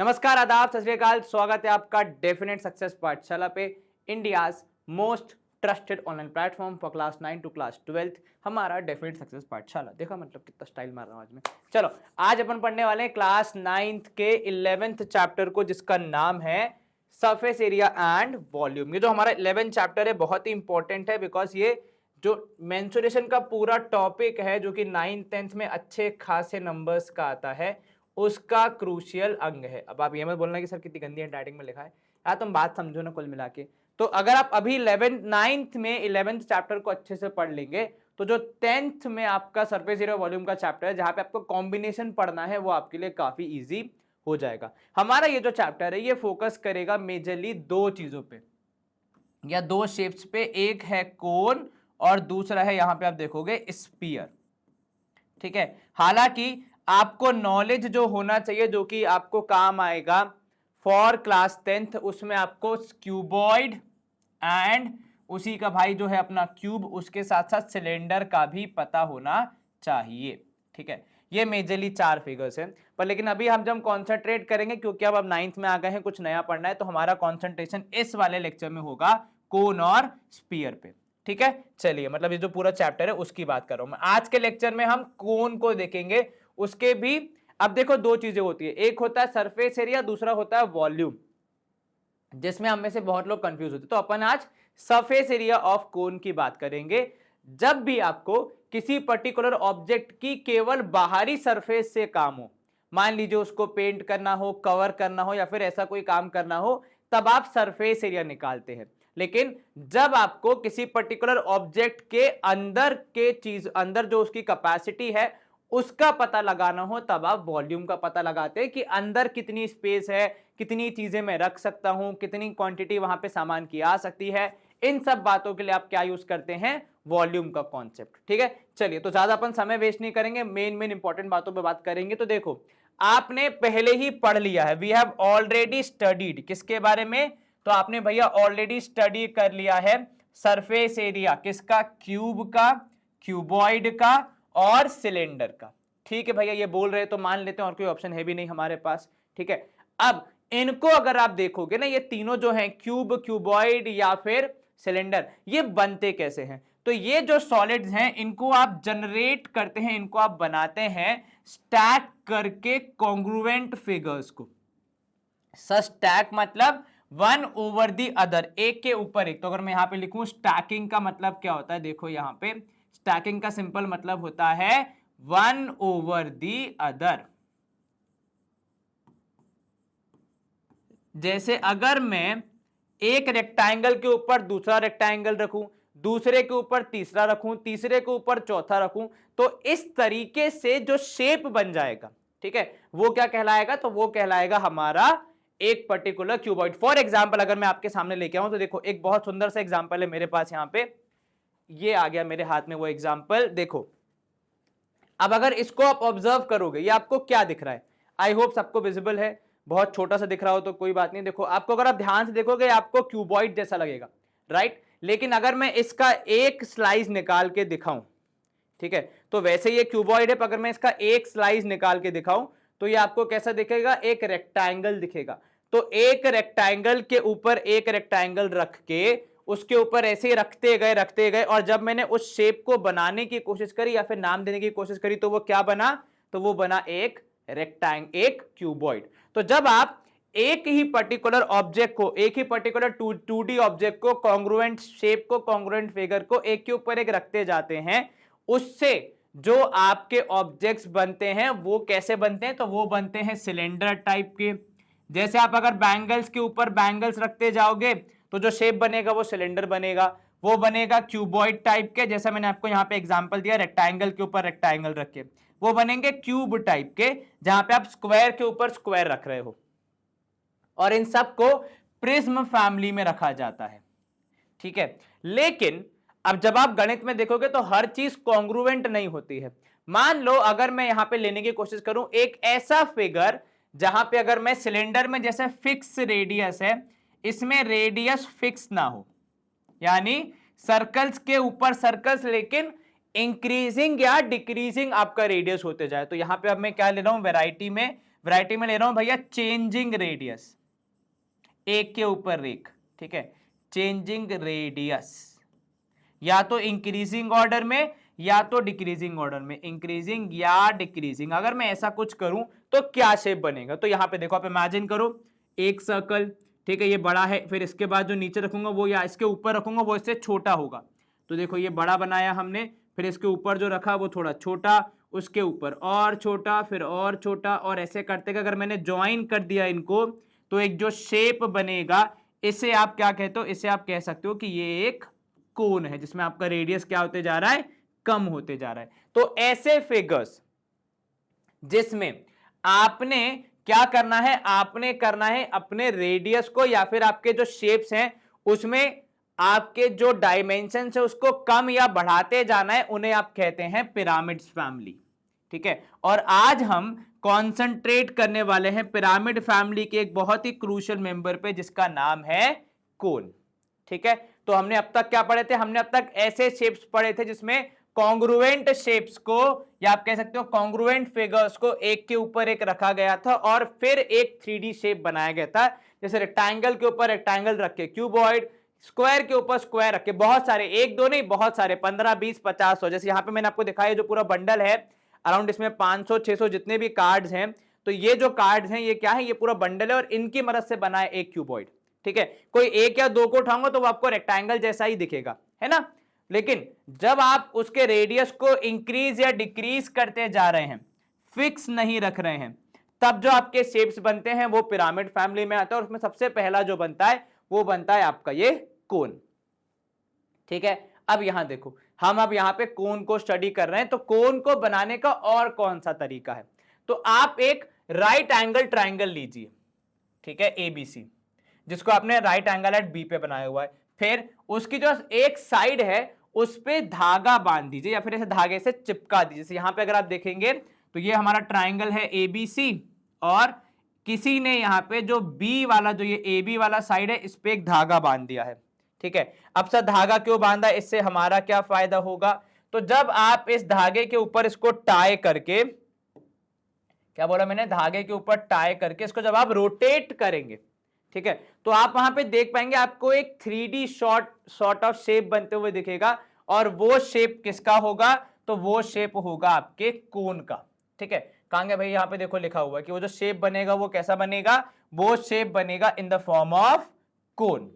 नमस्कार, आदाब, सत श्री अकाल। स्वागत है आपका डेफिनेट सक्सेस पाठशाला पे, India's most trusted online platform for class 9 to class 12। हमारा डेफिनेट सक्सेस पाठशाला। देखा मतलब कितना स्टाइल मार रहा हूं आज मैं। चलो, आज अपन पढ़ने वाले हैं क्लास 9th के 11th चैप्टर को, जिसका नाम है सरफेस एरिया एंड वॉल्यूम। ये जो हमारा 11th चैप्टर है बहुत ही इंपॉर्टेंट है, बिकॉज ये जो मेंसुरेशन का पूरा टॉपिक है जो कि 9th 10th में अच्छे खासे नंबर्स का आता है, उसका क्रूशियल अंग है। अब आप ये मत बोलना कि सर कितनी गंदी हैंडराइटिंग में लिखा है यार, तुम बात समझो ना कुल मिला के। तो अगर आप अभी 9th में 11th चैप्टर को अच्छे से पढ़ लेंगे तो जो 10th में आपका सरफेस एरिया वॉल्यूम का चैप्टर है, जहां पे आपको कॉम्बिनेशन पढ़ना है, वो आपके लिए काफी इजी हो जाएगा। हमारा ये जो चैप्टर है ये फोकस करेगा मेजरली दो चीजों पे या दो शेप्स पे। एक है कोन और दूसरा है, यहां पे आप देखोगे, स्फीयर। ठीक है, हालांकि आपको नॉलेज जो होना चाहिए जो कि आपको काम आएगा फॉर क्लास 10th, उसमें आपको क्यूबॉइड एंड उसी का भाई जो है अपना क्यूब, उसके साथ साथ सिलेंडर का भी पता होना चाहिए। ठीक है, ये मेजरली 4 फिगर्स हैं। पर लेकिन अभी हम जब कॉन्सेंट्रेट करेंगे, क्योंकि अब 9th में आ गए हैं, कुछ नया पढ़ना है, तो हमारा कॉन्सेंट्रेशन इस वाले लेक्चर में होगा कोन और स्फीयर पे। ठीक है, चलिए, मतलब ये जो पूरा चैप्टर है उसकी बात कर रहा हूं मैं। आज के लेक्चर में हम कोन को देखेंगे। उसके भी अब देखो दो चीजें होती है, एक होता है सरफेस एरिया, दूसरा होता है वॉल्यूम, जिसमें हम में से बहुत लोग कंफ्यूज होते हैं। तो अपन आज सरफेस एरिया ऑफ कोन की बात करेंगे। जब भी आपको किसी पर्टिकुलर ऑब्जेक्ट की केवल बाहरी सरफेस से काम हो, मान लीजिए उसको पेंट करना हो, कवर करना हो, या फिर ऐसा कोई काम करना हो, तब आप सरफेस एरिया निकालते हैं। लेकिन जब आपको किसी पर्टिकुलर ऑब्जेक्ट के अंदर के चीज, अंदर जो उसकी कैपेसिटी है उसका पता लगाना हो, तब आप वॉल्यूम का पता लगाते हैं कि अंदर कितनी स्पेस है, कितनी चीजें मैं रख सकता हूं, कितनी क्वांटिटी वहां पे सामान की आ सकती है। इन सब बातों के लिए आप क्या यूज करते हैं? वॉल्यूम का कॉन्सेप्ट। ठीक है, चलिए, तो ज्यादा अपन समय वेस्ट नहीं करेंगे, मेन इंपॉर्टेंट बातों पे बात करेंगे। तो देखो, आपने पहले ही पढ़ लिया है, वी हैव ऑलरेडी स्टडीड। किसके बारे में? तो आपने भैया ऑलरेडी स्टडी कर लिया है सरफेस एरिया किसका? क्यूब का, क्यूबॉइड का और सिलेंडर का। ठीक है भैया, ये बोल रहे तो मान लेते हैं, और कोई ऑप्शन है भी नहीं हमारे पास। ठीक है, अब इनको अगर आप देखोगे ना, ये तीनों जो हैं, क्यूब, क्यूबॉइड या फिर सिलेंडर, ये बनते कैसे हैं? तो ये जो सॉलिड्स हैं इनको आप जनरेट करते हैं, इनको आप बनाते हैं स्टैक करके कॉन्ग्रुएंट फिगर्स को। स्टैक मतलब वन ओवर दी अदर, एक के ऊपर एक। तो अगर मैं यहां पे लिखूं स्टैकिंग का मतलब क्या होता है, देखो यहां पे स्टैकिंग का सिंपल मतलब होता है वन ओवर दी अदर। जैसे अगर मैं एक रेक्टेंगल के ऊपर दूसरा रेक्टेंगल रखूं, दूसरे के ऊपर तीसरा रखूं, तीसरे के ऊपर चौथा रखूं, तो इस तरीके से जो शेप बन जाएगा, ठीक है, वो क्या कहलाएगा? तो वो कहलाएगा हमारा एक पर्टिकुलर क्यूबॉइड। फॉर एग्जाम्पल अगर मैं आपके सामने लेके आऊं, तो देखो एक बहुत सुंदर सा एग्जाम्पल है मेरे पास, यहां पे ये आ गया मेरे हाथ में वो एग्जाम्पल। देखो, अब अगर इसको आप ऑब्जर्व करोगे, ये आपको क्या दिख रहा है? आई होप सबको विजिबल है। बहुत छोटा सा दिख रहा हो तो कोई बात नहीं। देखो, आपको अगर आप ध्यान से देखोगे, आपको क्यूबॉइड जैसा लगेगा, राइट? लेकिन अगर मैं इसका एक स्लाइस निकाल के दिखाऊं, ठीक है, तो वैसे ये क्यूबॉइड है, पर अगर मैं इसका एक स्लाइस निकाल के दिखाऊं तो ये आपको कैसा दिखेगा? एक रेक्टेंगल दिखेगा। तो एक रेक्टेंगल के ऊपर एक रेक्टेंगल रख के उसके ऊपर ऐसे ही रखते गए, और जब मैंने उस शेप को बनाने की कोशिश करी या फिर नाम देने की कोशिश करी, तो वो क्या बना? तो वो बना एक एक क्यूबॉइड। तो जब आप एक ही पर्टिकुलर ऑब्जेक्ट को, एक ही पर्टिकुलर 2D ऑब्जेक्ट को, कॉन्ग्रुएंट शेप को, कॉन्ग्रुएंट फिगर को एक के ऊपर एक रखते जाते हैं, उससे जो आपके ऑब्जेक्ट्स बनते हैं वो कैसे बनते हैं? तो वो बनते हैं सिलेंडर टाइप के। जैसे आप अगर बैंगल्स के ऊपर बैंगल्स रखते जाओगे तो जो शेप बनेगा वो सिलेंडर बनेगा, वो बनेगा क्यूबॉइड टाइप के। जैसा मैंने आपको यहां पे एग्जांपल दिया, रेक्टेंगल के ऊपर रेक्टेंगल रख के, वो बनेंगे क्यूब टाइप के, जहां पे आप स्क्वायर के ऊपर स्क्वायर रख रहे हो। और इन सब को प्रिज्म फैमिली में रखा जाता है। ठीक है, लेकिन अब जब आप गणित में देखोगे तो हर चीज कॉन्ग्रुएंट नहीं होती है। मान लो अगर मैं यहां पे लेने की कोशिश करूं एक ऐसा फिगर जहां पे अगर मैं सिलेंडर में जैसे फिक्स रेडियस है, इसमें रेडियस फिक्स ना हो, यानी सर्कल्स के ऊपर सर्कल्स, लेकिन इंक्रीजिंग या डिक्रीजिंग आपका रेडियस होते जाए। तो यहां पे अब मैं क्या ले रहा हूं? वैरायटी में वैरायटी में ले रहा हूं भैया चेंजिंग रेडियस, एक के ऊपर एक, ठीक है, चेंजिंग रेडियस, या तो इंक्रीजिंग ऑर्डर में या तो डिक्रीजिंग ऑर्डर में, इंक्रीजिंग या डिक्रीजिंग। अगर मैं ऐसा कुछ करूं तो क्या शेप बनेगा, तो यहां पे देखो आप इमेजिन करो एक सर्कल, ठीक है, ये बड़ा है, फिर इसके बाद जो नीचे रखूंगा वो या इसके ऊपर रखूंगा वो इससे छोटा होगा, तो देखो ये बड़ा बनाया हमने, फिर इसके ऊपर जो रखा वो थोड़ा छोटा, उसके ऊपर और छोटा, फिर और छोटा, और ऐसे करते अगर मैंने ज्वाइन कर दिया इनको तो एक जो शेप बनेगा इसे आप क्या कहते हो, इसे आप कह सकते हो कि ये एक कोन है जिसमें आपका रेडियस क्या होते जा रहा है, कम होते जा रहा है। तो ऐसे फिगर्स जिसमें आपने क्या करना है, आपने करना है अपने रेडियस को या फिर आपके जो शेप्स हैं उसमें आपके जो डायमेंशन है उसको कम या बढ़ाते जाना है, उन्हें आप कहते हैं पिरामिड्स फैमिली, ठीक है। और आज हम कॉन्सेंट्रेट करने वाले हैं पिरामिड फैमिली के एक बहुत ही क्रूशियल मेंबर पे जिसका नाम है कोन, ठीक है। तो हमने अब तक क्या पढ़े थे, हमने अब तक ऐसे शेप्स पढ़े थे जिसमें कॉन्ग्रुएंट शेप्स को या आप कह सकते हो कॉन्ग्रुएंट फिगर्स को एक के ऊपर एक रखा गया था और फिर एक 3D शेप बनाया गया था, जैसे रेक्टेंगल के ऊपर रेक्टेंगल रख के क्यूबॉइड, स्क्वायर के ऊपर स्क्वायर रख के, बहुत सारे, एक दो नहीं बहुत सारे, 15 20 50 100, जैसे यहाँ पे मैंने आपको दिखाया जो पूरा बंडल है अराउंड इसमें 500 600 जितने भी कार्ड्स हैं, तो ये जो कार्ड्स हैं ये क्या है, ये पूरा बंडल है और इनकी मदद से बना है एक क्यूबॉइड, ठीक है। कोई एक या दो को उठाऊंगा तो वो आपको रेक्टेंगल जैसा ही दिखेगा, है ना। लेकिन जब आप उसके रेडियस को इंक्रीज या डिक्रीज करते जा रहे हैं, फिक्स नहीं रख रहे हैं, तब जो आपके शेप्स बनते हैं वो पिरामिड फैमिली में आता है और उसमें सबसे पहला जो बनता है वो बनता है आपका ये कोन, ठीक है। अब यहां देखो, हम अब यहां पे कोन को स्टडी कर रहे हैं, तो कोन को बनाने का और कौन सा तरीका है, तो आप एक राइट एंगल ट्राइंगल लीजिए, ठीक है, एबीसी, जिसको आपने राइट एंगल एट बी पे बनाया हुआ है, फिर उसकी जो एक साइड है उस पे धागा बांध दीजिए या फिर ऐसे धागे से चिपका दीजिए। जैसे यहां पे अगर आप देखेंगे तो ये हमारा ट्राइंगल है एबीसी और किसी ने यहाँ पे जो बी वाला जो ये ए बी वाला साइड है इस पे एक धागा बांध दिया है, ठीक है। अब सर धागा क्यों बांधा, इससे हमारा क्या फायदा होगा, तो जब आप इस धागे के ऊपर इसको टाई करके, क्या बोला मैंने, धागे के ऊपर टाई करके इसको जब आप रोटेट करेंगे, ठीक है, तो आप वहां पे देख पाएंगे आपको एक 3D सॉर्ट ऑफ शेप बनते हुए दिखेगा और वो शेप किसका होगा, तो वो शेप होगा आपके कोन का, ठीक है। कहां गया भाई, यहां पे देखो लिखा हुआ है कि वो जो शेप बनेगा वो कैसा बनेगा, वो शेप बनेगा इन द फॉर्म ऑफ कोन,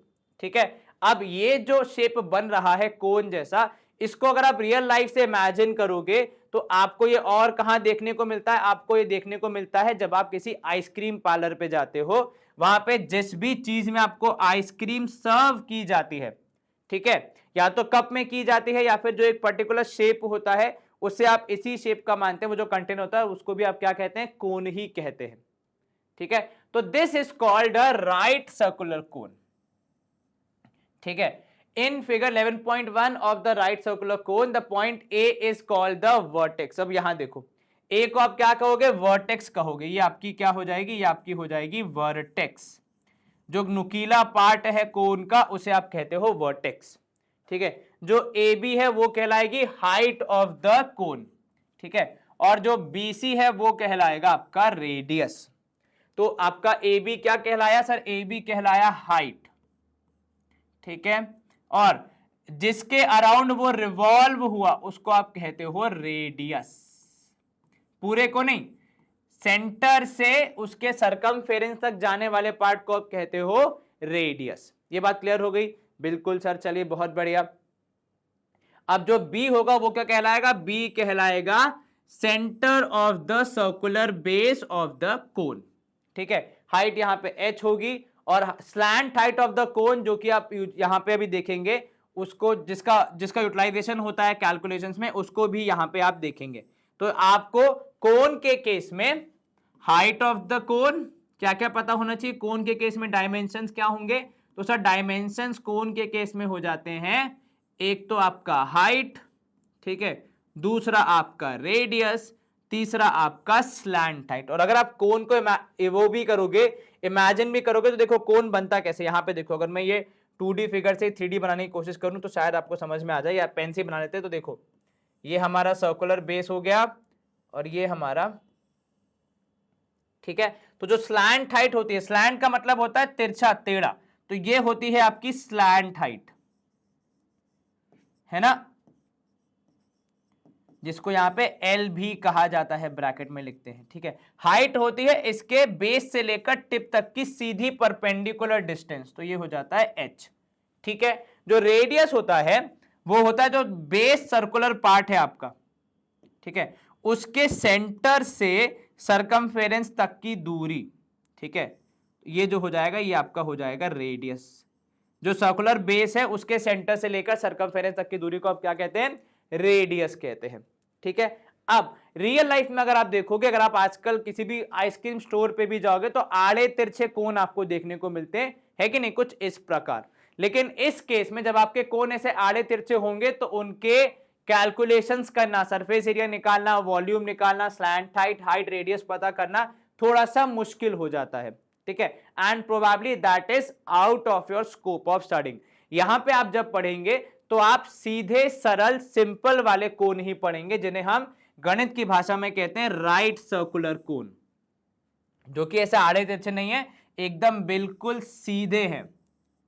ठीक है। अब ये जो शेप बन रहा है कोन जैसा, इसको अगर आप रियल लाइफ से इमेजिन करोगे तो आपको ये और कहां देखने को मिलता है, आपको ये देखने को मिलता है जब आप किसी आइसक्रीम पार्लर पे जाते हो, वहां पे जिस भी चीज में आपको आइसक्रीम सर्व की जाती है, ठीक है, या तो कप में की जाती है या फिर जो एक पर्टिकुलर शेप होता है उससे आप इसी शेप का मानते हैं, वो जो कंटेंट होता है उसको भी आप क्या कहते हैं, कोन ही कहते हैं, ठीक है। तो this is called a right circular कोन, ठीक है। In figure 11.1 of the right circular cone the point A is called the vertex. अब यहां देखो, ए को आप क्या कहोगे, वर्टेक्स कहोगे, ये आपकी क्या हो जाएगी, ये आपकी हो जाएगी वर्टेक्स, जो नुकीला पार्ट है कोन का उसे आप कहते हो वर्टेक्स, ठीक है। जो ए बी है वो कहलाएगी हाइट ऑफ द कोन, ठीक है, और जो बी सी है वो कहलाएगा आपका रेडियस। तो आपका ए बी क्या कहलाया सर, ए बी कहलाया हाइट, ठीक है, और जिसके अराउंड वो रिवॉल्व हुआ उसको आप कहते हो रेडियस, पूरे को नहीं, सेंटर से उसके सरकमफेरेंस तक जाने वाले पार्ट को आप कहते हो रेडियस। ये बात क्लियर हो गई, बिल्कुल सर, चलिए बहुत बढ़िया। अब जो बी होगा वो क्या कहलाएगा, बी कहलाएगा centre of the circular base of the cone, ठीक है। हाइट यहां पे h होगी और slant height of the cone जो कि आप यहां पे अभी देखेंगे उसको, जिसका यूटिलाइजेशन होता है कैलकुलेशंस में, उसको भी यहां पे आप देखेंगे। तो आपको कोन के केस में हाइट ऑफ द कोन क्या क्या पता होना चाहिए, कोन के केस में डायमेंशंस क्या होंगे, तो सर डायमेंशंस कोन के केस में हो जाते हैं, एक तो आपका हाइट, ठीक है, दूसरा आपका रेडियस, तीसरा आपका स्लैंट हाइट। और अगर आप कोन को वो भी करोगे, इमेजिन भी करोगे, तो देखो कोन बनता कैसे, यहां पे देखो, अगर मैं ये 2D फिगर से 3D बनाने की कोशिश करूं तो शायद आपको समझ में आ जाए, या पेन से बना लेते हैं। तो देखो ये हमारा सर्कुलर बेस हो गया और ये हमारा, ठीक है। तो जो स्लैंट हाइट होती है, स्लैंट का मतलब होता है तिरछा, टेढ़ा, तो ये होती है आपकी स्लैंट हाइट, है ना, जिसको यहां पे एल भी कहा जाता है, ब्रैकेट में लिखते हैं, ठीक है। हाइट होती है इसके बेस से लेकर टिप तक की सीधी परपेंडिकुलर डिस्टेंस, तो ये हो जाता है एच, ठीक है। जो रेडियस होता है वो होता है जो बेस सर्कुलर पार्ट है आपका, ठीक है, उसके सेंटर से सरकमफेरेंस तक की दूरी, ठीक है, ये जो हो जाएगा ये आपका हो जाएगा रेडियस। जो सर्कुलर बेस है उसके सेंटर से लेकर सरकमफेरेंस तक की दूरी को आप क्या कहते हैं, रेडियस कहते हैं, ठीक है। अब रियल लाइफ में अगर आप देखोगे, अगर आप आजकल किसी भी आइसक्रीम स्टोर पे भी जाओगे तो आड़े तिरछे कोन आपको देखने को मिलते हैं, है कि नहीं, कुछ इस प्रकार। लेकिन इस केस में जब आपके कोन ऐसे आड़े तिरछे होंगे तो उनके कैलकुलेशंस करना, सरफेस एरिया निकालना, वॉल्यूम निकालना, स्लैंट हाइट, हाइट, रेडियस पता करना थोड़ा सा मुश्किल हो जाता है, ठीक है। And probably that is out of your scope of studying. यहां पे आप जब पढ़ेंगे तो आप सीधे सरल सिंपल वाले कोन ही पढ़ेंगे, जिन्हें हम गणित की भाषा में कहते हैं राइट सर्कुलर कोन, जो कि ऐसे आड़े तिरछे नहीं है, एकदम बिल्कुल सीधे हैं,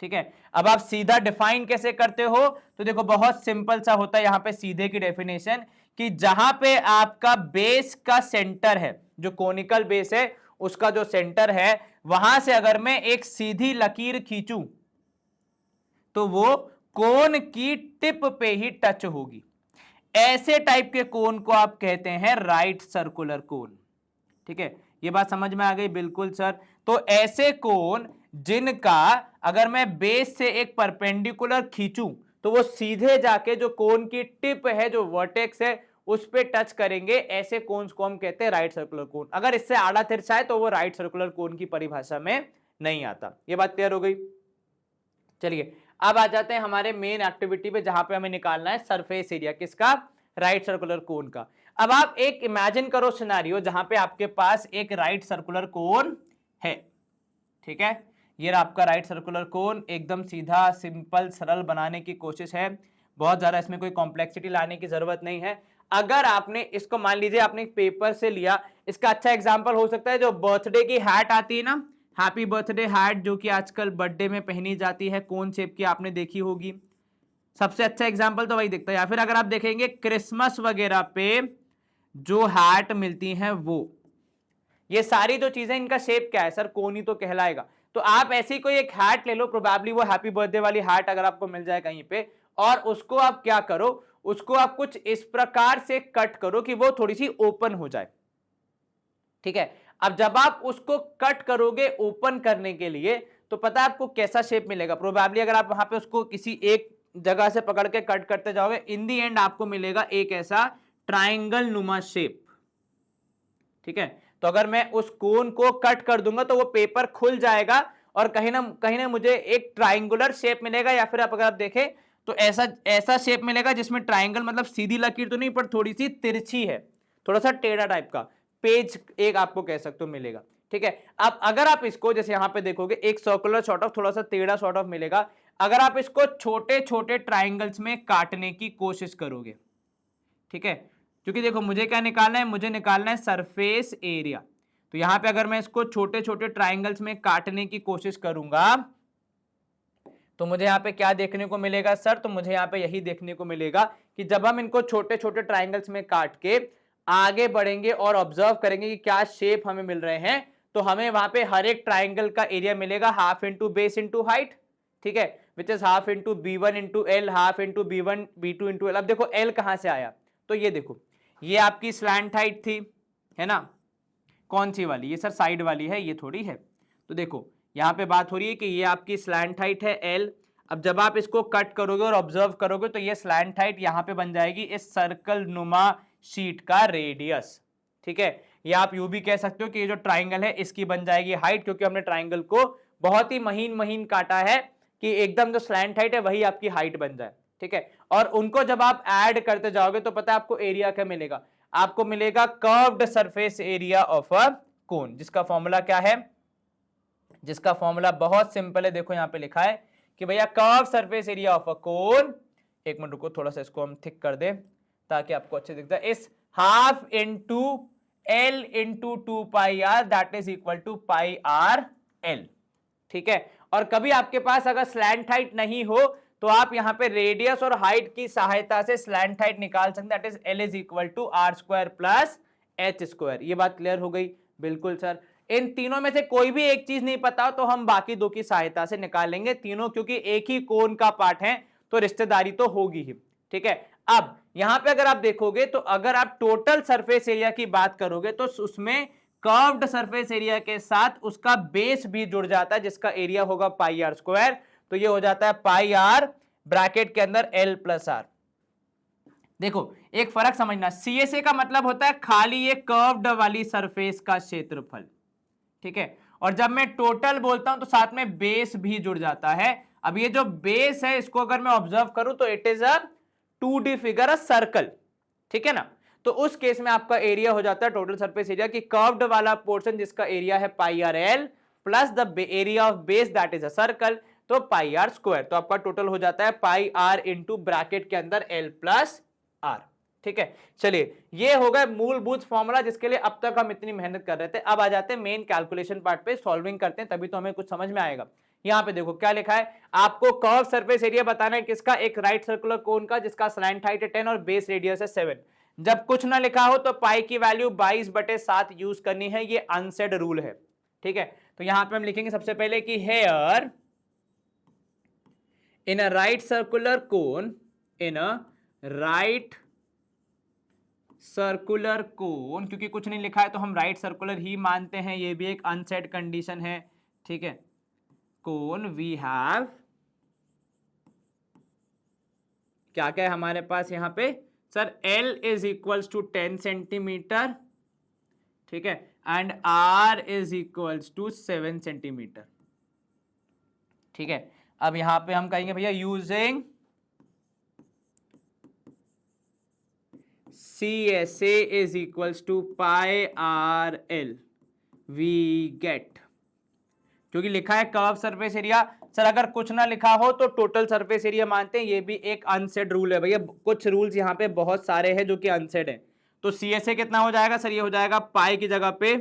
ठीक है। अब आप सीधा डिफाइन कैसे करते हो, तो देखो बहुत सिंपल सा होता है यहां पे सीधे की डेफिनेशन, कि जहां पे आपका बेस का सेंटर है, जो कोनिकल बेस है उसका जो सेंटर है, वहां से अगर मैं एक सीधी लकीर खींचूं तो वो कोन की टिप पे ही टच होगी। ऐसे टाइप के कोन को आप कहते हैं राइट सर्कुलर कोन, ठीक है। ये बात समझ में आ गई, बिल्कुल सर। तो ऐसे कोन जिनका अगर मैं बेस से एक परपेंडिकुलर खींचूं तो वो सीधे जाके जो कोन की टिप है, जो वर्टेक्स है, उस पे टच करेंगे, ऐसे कोन्स को हम कहते हैं राइट सर्कुलर कोन। अगर इससे आड़ा तिरछा है तो वो राइट सर्कुलर कोन की परिभाषा में नहीं आता। ये बात क्लियर हो गई। चलिए अब आ जाते हैं हमारे मेन एक्टिविटी पे, जहां पे हमें निकालना है सरफेस एरिया, किसका, राइट सर्कुलर कोन का। अब आप एक इमेजिन करो सिनेरियो जहां पे आपके पास एक राइट सर्कुलर कोन है, ठीक है। ये आपका राइट सर्कुलर कोन एकदम सीधा सिंपल सरल बनाने की कोशिश है, बहुत ज्यादा इसमें कोई कॉम्प्लेक्सिटी लाने की जरूरत नहीं है। अगर आपने इसको मान लीजिए आपने एक पेपर से लिया, इसका अच्छा एग्जांपल हो सकता है जो बर्थडे की हैट आती है ना, हैप्पी बर्थडे हैट, जो कि आजकल बर्थडे में पहनी जाती है, कोन शेप की, आपने देखी होगी, सबसे अच्छा एग्जांपल तो वही दिखता है। या फिर अगर आप देखेंगे क्रिसमस वगैरह पे जो हैट मिलती हैं वो, ये सारी जो चीजें, इनका शेप क्या है सर, कोन ही तो कहलाएगा। तो आप ऐसी कोई एक हैट ले लो, प्रोबेबली वो हैप्पी बर्थडे वाली हैट अगर आपको मिल जाए कहीं पे, और उसको आप क्या करो, उसको आप कुछ इस प्रकार से कट करो कि वो थोड़ी सी ओपन हो जाए, ठीक है। अब जब आप उसको कट करोगे ओपन करने के लिए, तो पता है आपको कैसा शेप मिलेगा, प्रोबेबली अगर आप वहां पे उसको किसी एक जगह से पकड़ के कट करते जाओगे, इन दी एंड आपको मिलेगा एक ऐसा ट्राइंगल नुमा शेप, ठीक है। तो अगर मैं उस कोन को कट कर दूंगा तो वो पेपर खुल जाएगा और कहीं ना मुझे एक ट्राइंगुलर शेप मिलेगा, या फिर अगर आप देखें तो ऐसा ऐसा शेप मिलेगा जिसमें ट्राइंगल मतलब सीधी लकीर तो नहीं पर थोड़ी सी तिरछी है, थोड़ा सा टेढ़ा टाइप का पेज एक आपको कह सकते हो मिलेगा, ठीक है। अब अगर आप इसको जैसे यहां पे देखोगे एक सर्कुलर सॉर्ट ऑफ, थोड़ा सा टेढ़ा सॉर्ट ऑफ मिलेगा, अगर आप इसको छोटे छोटे ट्राइंगल्स में काटने की कोशिश करोगे, ठीक है, क्योंकि देखो मुझे क्या निकालना है, मुझे निकालना है सरफेस एरिया। तो यहां पे अगर मैं इसको छोटे छोटे ट्राइंगल्स में काटने की कोशिश करूंगा तो मुझे यहाँ पे क्या देखने को मिलेगा सर, तो मुझे यहाँ पे यही देखने को मिलेगा कि जब हम इनको छोटे छोटे ट्राइंगल्स में काट के आगे बढ़ेंगे और ऑब्जर्व करेंगे कि क्या शेप हमें मिल रहे हैं, तो हमें वहां पे हर एक ट्राइंगल का एरिया मिलेगा half into base into height, ठीक है, which is half into b1 into L, half into b1 b2 into L. अब देखो एल कहां से आया, तो ये देखो ये आपकी स्लैंट हाइट थी, है ना, कौन सी वाली, ये सर साइड वाली है, ये थोड़ी है। तो देखो यहां पे बात हो रही है कि ये आपकी स्लैंट हाइट है एल। अब जब आप इसको कट करोगे और ऑब्जर्व करोगे तो ये स्लैंट हाइट यहां पे बन जाएगी इस सर्कल नुमा शीट का रेडियस, ठीक है। या आप यूं भी कह सकते हो कि ये जो ट्राइंगल है इसकी बन जाएगी हाइट, क्योंकि हमने ट्राइंगल को बहुत ही महीन महीन काटा है कि एकदम जो स्लैंट हाइट है वही आपकी हाइट बन जाए, ठीक है। और उनको जब आप ऐड करते जाओगे तो पता है आपको एरिया क्या मिलेगा, आपको मिलेगा curved surface area of a cone, जिसका फॉर्मूला क्या है, जिसका फॉर्मूला बहुत सिंपल है, देखो यहां पे लिखा है कि भैया curve surface area of a cone, एक मिनट रुको थोड़ा सा इसको हम थिक कर दें ताकि आपको अच्छे दिखता है, इस half into L into 2 pi r that is equal to pi r L। ठीक है, और कभी आपके पास अगर स्लैंट हाइट नहीं हो तो आप यहां पे रेडियस और हाइट की सहायता से स्लैंट हाइट निकाल सकते हैं, that is L is equal to r square plus h square. ये बात क्लियर हो गई? बिल्कुल सर। इन तीनों में से कोई भी एक चीज नहीं पता तो हम बाकी दो की सहायता से निकाल लेंगे तीनों, क्योंकि एक ही कोण का पार्ट है तो रिश्तेदारी तो होगी ही। ठीक है, अब यहां पे अगर आप देखोगे तो अगर आप टोटल सरफेस एरिया की बात करोगे तो उसमें कर्व्ड सरफेस एरिया के साथ उसका बेस भी जुड़ जाता है जिसका एरिया होगा पाई आर स्क्वायर। तो ये हो जाता है पाई आर ब्रैकेट के अंदर L प्लस आर। देखो एक फर्क समझना, CSA का मतलब होता है खाली ये कर्व्ड वाली सरफेस का क्षेत्रफल। ठीक है, और जब मैं टोटल बोलता हूं तो साथ में बेस भी जुड़ जाता है। अब ये जो बेस है इसको अगर मैं ऑब्जर्व करूं तो it is a 2D figure, a circle. ठीक है ना, तो उस केस में आपका एरिया हो जाता है टोटल सरफेस एरिया की कर्व्ड वाला पोर्शन जिसका एरिया है pi r L plus the area of base that is a circle, तो पाई आर स्क्वायर। तो आपका टोटल हो जाता है पाई आर इंटू ब्रैकेट के अंदर L प्लस आर। ठीक है, चलिए ये हो गया मूलभूत फॉर्मूला जिसके लिए अब तक हम इतनी मेहनत कर रहे थे। अब आ जाते हैं मेन कैलकुलेशन पार्ट पे, सॉल्विंग करते हैं तभी तो हमें कुछ समझ में आएगा। यहां पे देखो क्या लिखा है, आपको कर्व सरफेस एरिया बताना है किसका, एक राइट सर्कुलर कोन का जिसका स्लैंट हाइट है 10 और बेस रेडियस है 7। जब कुछ ना लिखा हो तो पाई की वैल्यू 22/7 यूज करनी है, ये अनसेड रूल है। ठीक है, तो यहां पे हम लिखेंगे सबसे पहले कि hair in a right circular cone, in a right circular कोन, क्योंकि कुछ नहीं लिखा है तो हम राइट सर्कुलर ही मानते हैं, ये भी एक अनसेट कंडीशन है। ठीक है, कोन वी हैव, क्या क्या है हमारे पास यहां पे sir, L is equals to 10 centimetre. ठीक है, and R is equals to 7 centimetre. ठीक है, अब यहां पे हम कहेंगे भैया using CSA is equals to pi r L we get, क्योंकि लिखा है कर्व सरफेस एरिया। सर अगर कुछ ना लिखा हो तो टोटल सरफेस एरिया मानते हैं, ये भी एक अनसेड रूल है भैया। कुछ रूल्स यहाँ पे बहुत सारे हैं जो कि अनसेड है। तो CSA कितना हो जाएगा सर, ये हो जाएगा पाई की जगह पे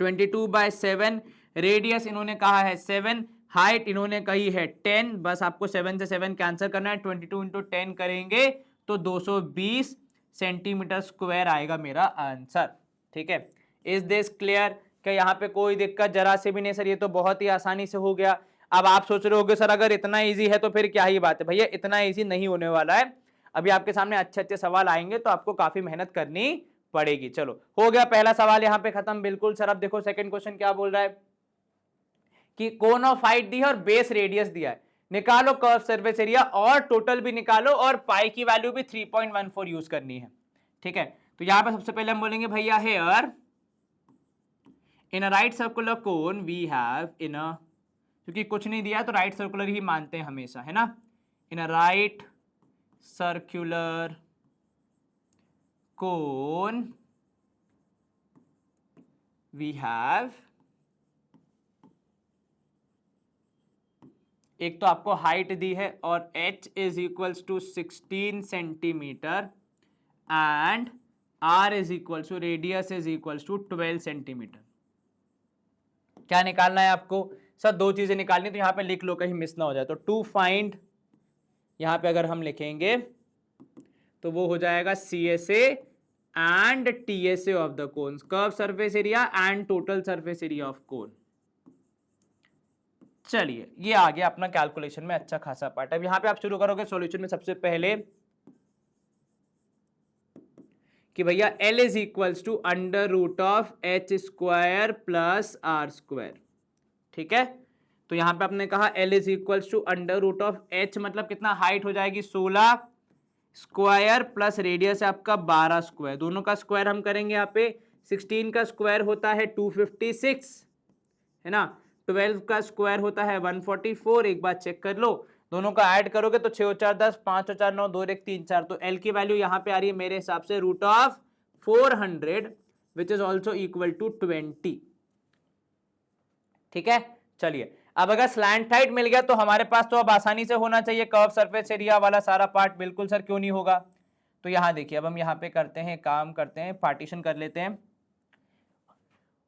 22/7, रेडियस इन्होंने कहा है 7, हाइट इन्होंने कही है 10, बस आपको 7 से 7 कैंसिल करना है, 22 इंटू 10 करेंगे तो 220 सेंटीमीटर स्क्वायर आएगा मेरा आंसर। ठीक है, इज दिस क्लियर? क्या यहाँ पे कोई दिक्कत जरा से भी नहीं सर, ये तो बहुत ही आसानी से हो गया। अब आप सोच रहे होगे सर अगर इतना इजी है तो फिर क्या ही बात है, भैया इतना इजी नहीं होने वाला है। अभी आपके सामने अच्छे अच्छे सवाल आएंगे तो आपको काफी मेहनत करनी पड़ेगी। चलो हो गया पहला सवाल यहाँ पे खत्म। बिल्कुल सर, अब देखो सेकंड क्वेश्चन क्या बोल रहा है कि कोन ऑफ हाइट दी है और बेस रेडियस दिया है, निकालो कर्व सरफेस एरिया और टोटल भी निकालो और पाई की वैल्यू भी 3.14 यूज करनी है। ठीक है, तो यहां पे सबसे पहले हम बोलेंगे भैया here in a right circular cone we have in a, क्योंकि कुछ नहीं दिया है तो राइट सर्कुलर ही मानते हैं हमेशा, है ना। In a right circular cone we have, एक तो आपको हाइट दी है और h is equals to 16 centimetre and r is equals to radius is equals to 12 centimetre. क्या निकालना है आपको सर, दो चीजें निकालनी, तो यहां पे लिख लो कहीं मिस ना हो जाए। तो टू फाइंड, यहां पे अगर हम लिखेंगे तो वो हो जाएगा CSA and TSA of the cone, curve surface area and total surface area of cone. चलिए ये आ गया अपना कैलकुलेशन में अच्छा खासा पार्ट। अब यहां पे आप शुरू करोगे सॉल्यूशन में सबसे पहले कि भैया L is equals to under root of H square plus are square. ठीक है, तो यहां पे आपने कहा L is equals to under root of h, मतलब कितना, हाइट हो जाएगी 16 स्क्वायर प्लस रेडियस है आपका 12 स्क्वायर, दोनों का स्क्वायर हम करेंगे यहाँ पे। 16 का स्क्वायर होता है 256, है ना। 12 का स्क्वायर होता है 144, एक बार चेक कर लो, दोनों का ऐड करोगे तो 6 और 4 10, 5 और 4 9, 2 और 1 3 4, तो L की वैल्यू यहाँ पे आ रही है मेरे हिसाब से root of 400 which is also equal to 20। ठीक है, चलिए अब अगर स्लैंट हाइट मिल गया तो हमारे पास तो अब आसानी से होना चाहिए कर्व सरफेस एरिया वाला सारा पार्ट। बिल्कुल सर, क्यों नहीं होगा। तो यहाँ देखिए, अब हम यहाँ पे करते हैं, काम करते हैं, पार्टीशन कर लेते हैं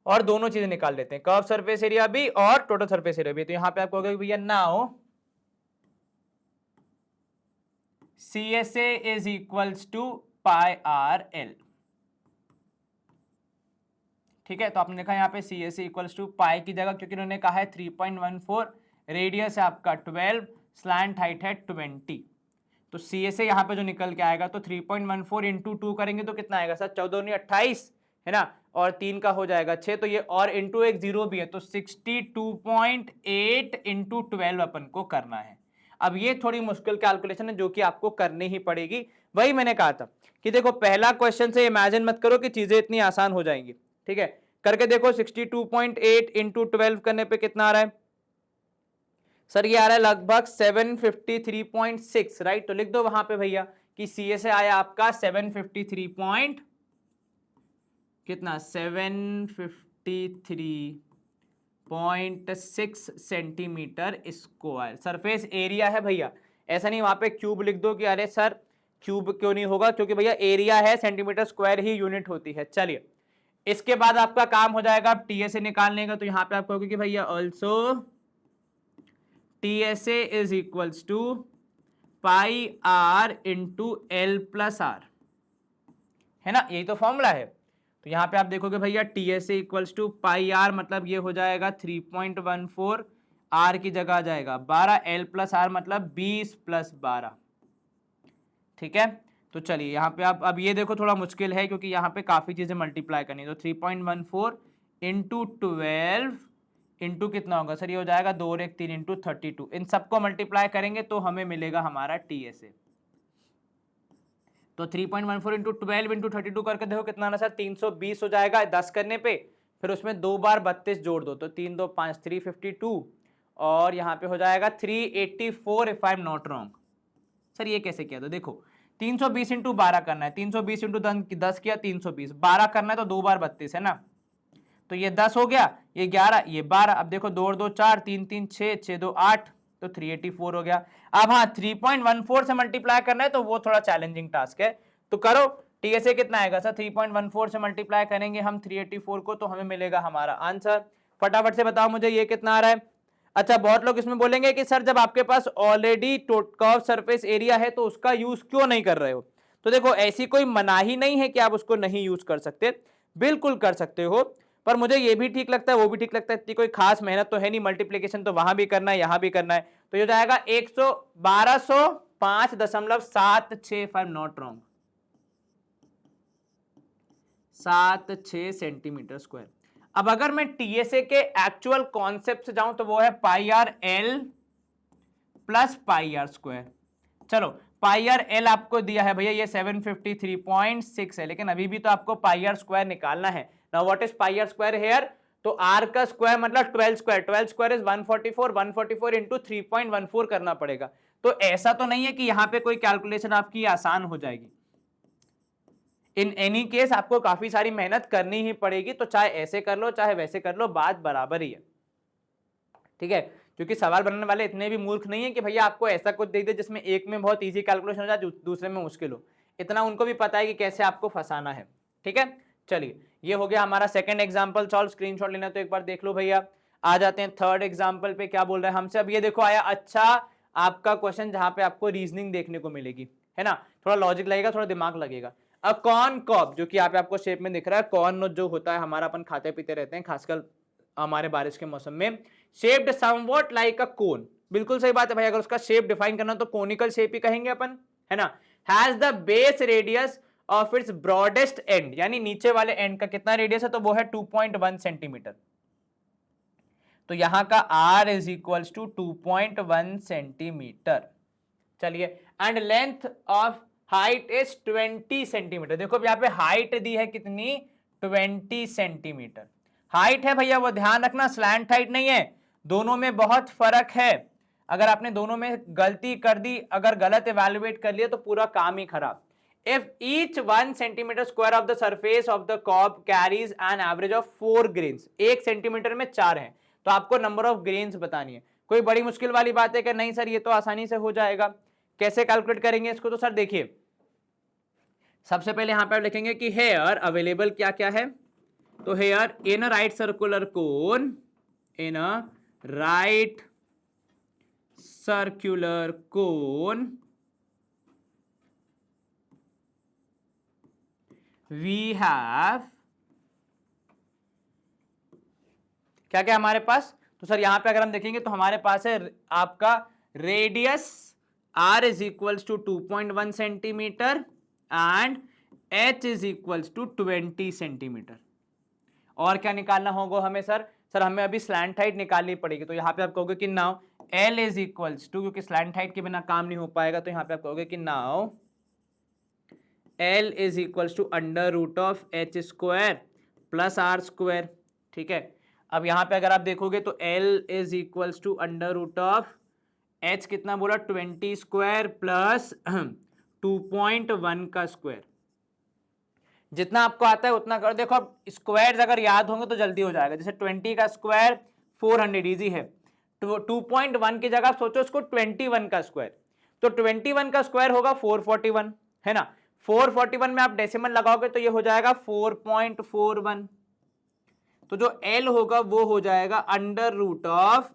और दोनों चीजें निकाल लेते हैं, कर्व सरफेस एरिया भी और टोटल सरफेस एरिया भी। तो यहाँ पे आप कहोगे भैया now CSA is equals to pi are l. ठीक है, तो आपने देखा यहाँ पे CSA इक्वल्स टू पाई की जगह, क्योंकि उन्होंने कहा है 3.14, रेडियस है आपका 12, स्लैंट हाइट है 20, तो CSA यहाँ पे जो निकल के आएगा तो 3.14 इंटू 2 करेंगे तो कितना आएगा सर, 14 28 है ना, और 3 का हो जाएगा 6, तो ये और इंटू एक जीरो भी है, तो 62.8 इंटू 12 अपन को करना है। अब ये थोड़ी मुश्किल कैलकुलेशन है जो कि आपको करनी ही पड़ेगी। वही मैंने कहा था कि देखो पहला क्वेश्चन से इमेजिन मत करो कि चीजें इतनी आसान हो जाएंगी। ठीक है, करके देखो 62.8 इंटू 12 करने पे कितना आ रहा है सर, ये आ रहा है लगभग 753.6, राइट। तो लिख दो वहां पे भैया कि CSA आया आपका 753 कितना 753.6 सेंटीमीटर स्क्वायर। सरफेस एरिया है भैया, ऐसा नहीं वहां पे क्यूब लिख दो कि अरे सर क्यूब क्यों नहीं होगा, क्योंकि भैया एरिया है, सेंटीमीटर स्क्वायर ही यूनिट होती है। चलिए, इसके बाद आपका काम हो जाएगा TSA निकालने का। तो यहां पे आप कहोगे कि भैया also TSA is equals to pi r into l plus r, है ना, यही तो फॉर्मूला है। तो यहां पे आप देखोगे भैया TSA equals to pi r, मतलब ये हो जाएगा 3.14, आर की जगह आ जाएगा 12, एल प्लस आर मतलब 20 प्लस 12। ठीक है, तो चलिए यहाँ पे आप अब ये देखो थोड़ा मुश्किल है क्योंकि यहाँ पे काफी चीजें मल्टीप्लाई करनी है। तो 3.14 इंटू 12 इंटू कितना होगा सर, ये हो जाएगा 2 और 1 3 इंटू 32। इन सबको मल्टीप्लाई करेंगे तो हमें मिलेगा हमारा TSA। तो 3.14 इंटू 12 इंटू 32 करके देखो कितना आना सर, 320 हो जाएगा 10 करने पे, फिर उसमें 2 बार 32 जोड़ दो तो 3 2 5 352, और यहाँ पे हो जाएगा 384 if I am not wrong. Sir ये कैसे किया, तो देखो 320 इंटू 12 करना है, 320 इंटू 10 किया 320, 12 करना है तो 2 बार 32 है ना, तो ये 10 हो गया, ये 11, ये 12। अब देखो 2 और 2 4, 3 3 6, 6 2 8, तो 384 हो गया। अब हाँ 3.14 से मल्टीप्लाई करना है तो वो थोड़ा चैलेंजिंग टास्क है, तो करो। TSA कितना आएगा सर, 3.14 से मल्टीप्लाई करेंगे हम 384 को तो हमें मिलेगा हमारा आंसर। फटाफट से बताओ मुझे ये कितना आ रहा है। अच्छा, बहुत लोग इसमें बोलेंगे कि सर जब आपके पास ऑलरेडी कर्व सरफेस एरिया है तो उसका यूज क्यों नहीं कर रहे हो। तो देखो ऐसी कोई मनाही नहीं है कि आप उसको नहीं यूज कर सकते, बिल्कुल कर सकते हो, पर मुझे ये भी ठीक लगता है वो भी ठीक लगता है, इतनी कोई खास मेहनत तो है नहीं, मल्टीप्लिकेशन तो वहां भी करना है यहां भी करना है। तो ये जाएगा 1205.76 if I am not wrong, 76 centimetre square. अब अगर मैं TSA के एक्चुअल कॉन्सेप्ट से जाऊं तो वो है pi R L plus pi r square. चलो पाई आर एल आपको दिया है भैया ये 753.6 है, लेकिन अभी भी तो आपको पाई आर स्क्वायर निकालना है। Now what is pi r square here, तो आर का स्क्वायर मतलब 12 स्क्वायर, 12 स्क्वायर इज 144, 144 इंटू 3.14 करना पड़ेगा। तो ऐसा तो नहीं है कि यहां पे कोई कैलकुलेशन आपकी आसान हो जाएगी, इन एनी केस आपको काफी सारी मेहनत करनी ही पड़ेगी, तो चाहे ऐसे कर लो चाहे वैसे कर लो, बात बराबर ही है। ठीक है, क्योंकि सवाल बनाने वाले इतने भी मूर्ख नहीं है कि भैया आपको ऐसा कुछ दे दे जिसमें एक में बहुत इजी कैलकुलेशन हो जाए दूसरे में मुश्किल हो, इतना उनको भी पता है कि कैसे आपको फंसाना है। ठीक है, चलिए ये हो गया हमारा सेकंड एग्जांपल सॉल्व। स्क्रीनशॉट लेना तो एक बार देख लो भैया। आ जाते हैं थर्ड एग्जांपल पे, क्या बोल रहा है हमसे। अब ये देखो आया अच्छा आपका क्वेश्चन जहां पे आपको रीजनिंग देखने को मिलेगी, है ना, थोड़ा लॉजिक लगेगा, थोड़ा दिमाग लगेगा। अ कॉर्न कॉब, जो कि यहाँ पे आपको शेप में दिख रहा है, कॉर्न जो होता है हमारा अपन खाते पीते रहते हैं खासकर हमारे बारिश के मौसम में, शेप्ड समवॉट लाइक अ कोन। बिल्कुल सही बात है भाई, अगर उसका शेप डिफाइन करना तो कोनिकल शेप ही कहेंगे अपन, है ना। Has the base radius of its broadest and, यानी नीचे वाले एंड का कितना रेडियस है, तो वो है 2.1 सेंटीमीटर। तो यहां का r is equals to 2.1 centimetre. चलिए, and length of height is 20 centimetre. देखो यहाँ पे हाइट दी है कितनी, 20 सेंटीमीटर हाइट है भैया, वो ध्यान रखना स्लैंट हाइट नहीं है, दोनों में बहुत फर्क है। अगर आपने दोनों में गलती कर दी, अगर गलत इवैल्यूएट कर लिया तो पूरा काम ही खराब। If each 1 centimetre square of the surface of the curve carries an average of 4 grains, 1 centimetre में 4 है, तो आपको नंबर ऑफ ग्रेन्स बतानी है। कोई बड़ी मुश्किल वाली बात है कि नहीं सर ये तो आसानी से हो जाएगा, कैसे कैलकुलेट करेंगे इसको, तो सर देखिए सबसे पहले यहां पे आप लिखेंगे कि हेयर अवेलेबल क्या क्या है, तो here in a right circular cone, in a right circular cone we have, क्या क्या हमारे पास, तो सर यहां पे अगर हम देखेंगे तो हमारे पास है आपका radius r is equals to 2.1 centimetre and h is equals to 20 centimetre. और क्या निकालना होगा हमें सर, सर हमें अभी स्लैंट हाइट निकालनी पड़ेगी, तो यहाँ पे आप कहोगे कि now l is equals to, क्योंकि स्लैंट हाइट के बिना काम नहीं हो पाएगा, तो यहाँ पे आप कहोगे कि now l is equals to under root of h square plus r square. ठीक है, अब यहाँ पे अगर आप देखोगे तो l is equals to under root of h कितना बोला 20 स्क्वायर प्लस 2.1 का स्क्वायर। जितना आपको आता है उतना करो। देखो अब स्क्वायर्स अगर याद होंगे तो जल्दी हो जाएगा। जैसे 20 का स्क्वायर 400 इजी है, तो 2.1 की जगह आप सोचो उसको 21 का स्क्वायर, तो 21 का स्क्वायर होगा 441, है ना। 441 में आप डेसिमल लगाओगे तो ये हो जाएगा 4.41, तो जो L होगा वो हो जाएगा अंडर रूट ऑफ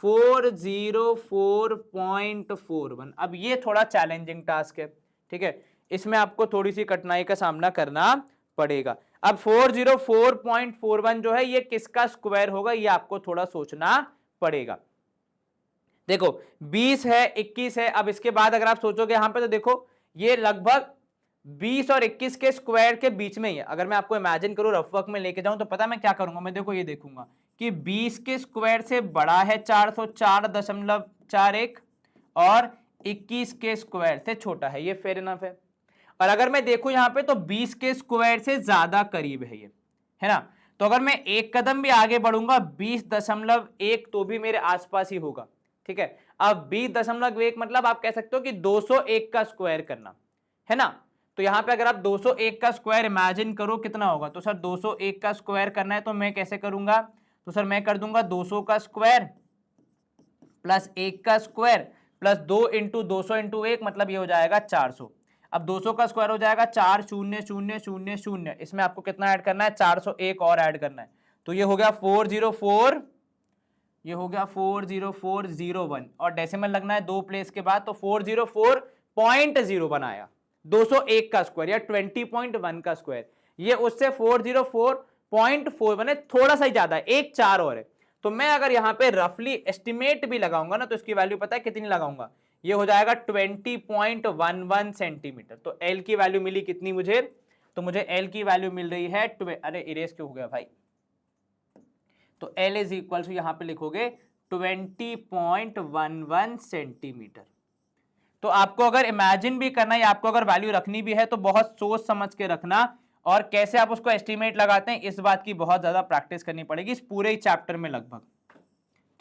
404.41। अब ये थोड़ा चैलेंजिंग टास्क है, ठीक है, इसमें आपको थोड़ी सी कठिनाई का सामना करना पड़ेगा। अब 404.41 जो है ये किसका स्क्वायर होगा, ये आपको थोड़ा सोचना पड़ेगा। देखो 20 है 21 है, अब इसके बाद अगर आप सोचोगे यहां पे तो देखो ये लगभग 20 और 21 के स्क्वायर के बीच में ही है। अगर मैं आपको इमेजिन करूं रफ वर्क में लेके जाऊं तो पता मैं क्या करूंगा, मैं देखो ये देखूंगा कि 20 के स्क्वायर से बड़ा है 404.41 और 21 के स्क्वायर से छोटा है, ये फेयर इनफ है। और अगर मैं देखूं यहां पे तो 20 के स्क्वायर से ज्यादा करीब है ये, है ना। तो अगर मैं एक कदम भी आगे बढ़ूंगा 20.1 तो भी मेरे आसपास ही होगा, ठीक है। अब 20.1 मतलब आप कह सकते हो कि 201 का स्क्वायर करना, है ना। तो यहां पे अगर आप 201 का स्क्वायर इमेजिन करो कितना होगा, तो सर 201 का स्क्वायर करना है तो मैं कैसे करूंगा, तो सर मैं कर दूंगा 200 का स्क्वायर प्लस 1 का स्क्वायर प्लस 2 इंटू 200 इंटू 1, मतलब ये हो जाएगा 400। अब 200 का स्क्वायर हो जाएगा 4 0 0 0 0, इसमें आपको कितना ऐड करना है 401 और ऐड करना है, तो ये हो गया 404, ये हो गया 40401 और डेसिमल लगना है 2 प्लेस के बाद, तो 404.01 आया 201 का स्क्वायर या 20.1 का स्क्वायर। ये उससे 404.41 है, थोड़ा सा ही ज्यादा है, एक 4 और है। तो मैं अगर यहां पे रफली एस्टिमेट भी लगाऊंगा ना तो इसकी वैल्यू पता है कितनी लगाऊंगा, ये हो जाएगा 20.11 सेंटीमीटर। तो एल की वैल्यू मिली कितनी मुझे, तो मुझे एल की वैल्यू मिल रही है अरे इरेज क्यों हो गया भाई, तो L इज इक्वल टू यहां पे लिखोगे 20.11 सेंटीमीटर। तो आपको अगर इमेजिन भी करना है, आपको अगर वैल्यू रखनी भी है तो बहुत सोच समझ के रखना, और कैसे आप उसको एस्टिमेट लगाते हैं इस बात की बहुत ज्यादा प्रैक्टिस करनी पड़ेगी इस पूरे ही चैप्टर में लगभग।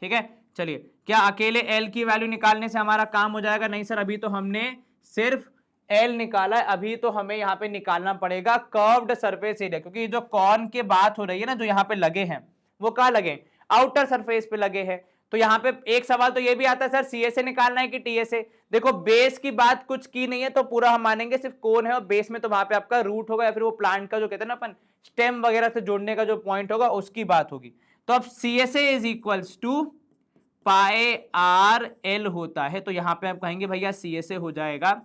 ठीक है, चलिए क्या अकेले L की वैल्यू निकालने से हमारा काम हो जाएगा, नहीं सर, अभी तो हमने सिर्फ L निकाला है, अभी तो हमें यहाँ पे निकालना पड़ेगा कर्व्ड सरफेस एरिया, क्योंकि जो कॉन की बात हो रही है ना, जो यहाँ पे लगे हैं वो कहाँ लगे, आउटर सरफेस पे लगे हैं। तो यहाँ पे एक सवाल तो ये भी आता है सर CSA निकालना है कि TSA। देखो बेस की बात कुछ की नहीं है तो पूरा हम मानेंगे सिर्फ कोन है, और बेस में तो वहां पे आपका रूट होगा या फिर वो प्लांट का जो कहते हैं ना अपन स्टेम वगैरह से जोड़ने का जो पॉइंट होगा उसकी बात होगी। तो अब CSA is equals to pi are l होता है, तो यहाँ पे आप कहेंगे भैया CSA हो जाएगा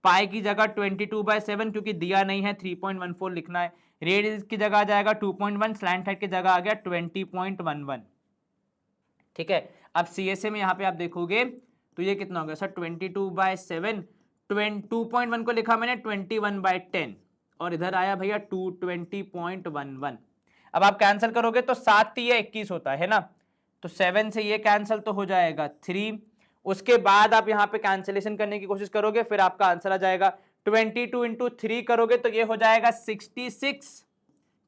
पाई की जगह 22/7, क्योंकि दिया नहीं है 3.14 लिखना है, रेडियस की जगह आ जाएगा 2.1, स्लैंट हाइट की जगह आ गया 20.11। ठीक है, अब CSA में यहाँ पे आप देखोगे तो ये कितना हो गया सर 22/7, 2.1 को लिखा मैंने 21/10 और इधर आया भैया 220.11। अब आप कैंसिल करोगे तो 7 या 21 होता है ना, तो 7 से ये कैंसिल तो हो जाएगा 3, उसके बाद आप यहाँ पे कैंसिलेशन करने की कोशिश करोगे, फिर आपका आंसर आ जाएगा 22 इंटू 3 करोगे तो ये हो जाएगा 66,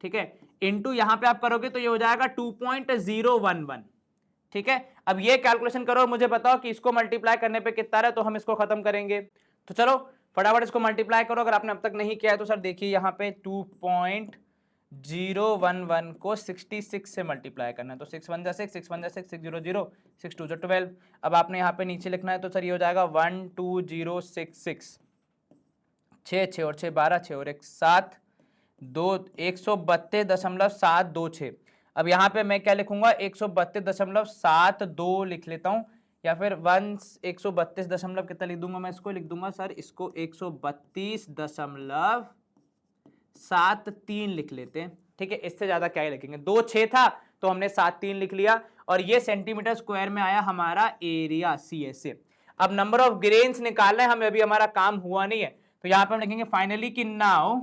ठीक है, इंटू यहाँ पे आप करोगे तो ये हो जाएगा 2.011। ठीक है, अब ये कैलकुलेशन करो, मुझे बताओ कि इसको मल्टीप्लाई करने पे कितना है, तो हम इसको खत्म करेंगे। तो चलो फटाफट इसको मल्टीप्लाई करो, अगर आपने अब तक नहीं किया है तो सर देखिए यहाँ पे 2.011 को 66 से मल्टीप्लाई करना है, तो 6 1 6 6 1 6 6 0 0 6 2 12। अब आपने यहाँ पे नीचे लिखना है तो सर ये हो जाएगा 12066। छः, छः और छः 12, छः और एक 7, 2 132.726। अब यहाँ पे मैं क्या लिखूंगा, 132.72 लिख लेता हूँ, या फिर 132 दशमलव कितना लिख दूंगा, मैं इसको लिख दूंगा सर, इसको 132.73 लिख लेते हैं। ठीक है, इससे ज्यादा क्या ही लिखेंगे, 2 6 था तो हमने 7 3 लिख लिया, और ये सेंटीमीटर स्क्वायर में आया हमारा एरिया CSA। अब नंबर ऑफ ग्रेन्स निकालना है हमें, अभी हमारा काम हुआ नहीं है, तो यहां पे हम लिखेंगे फाइनली कि now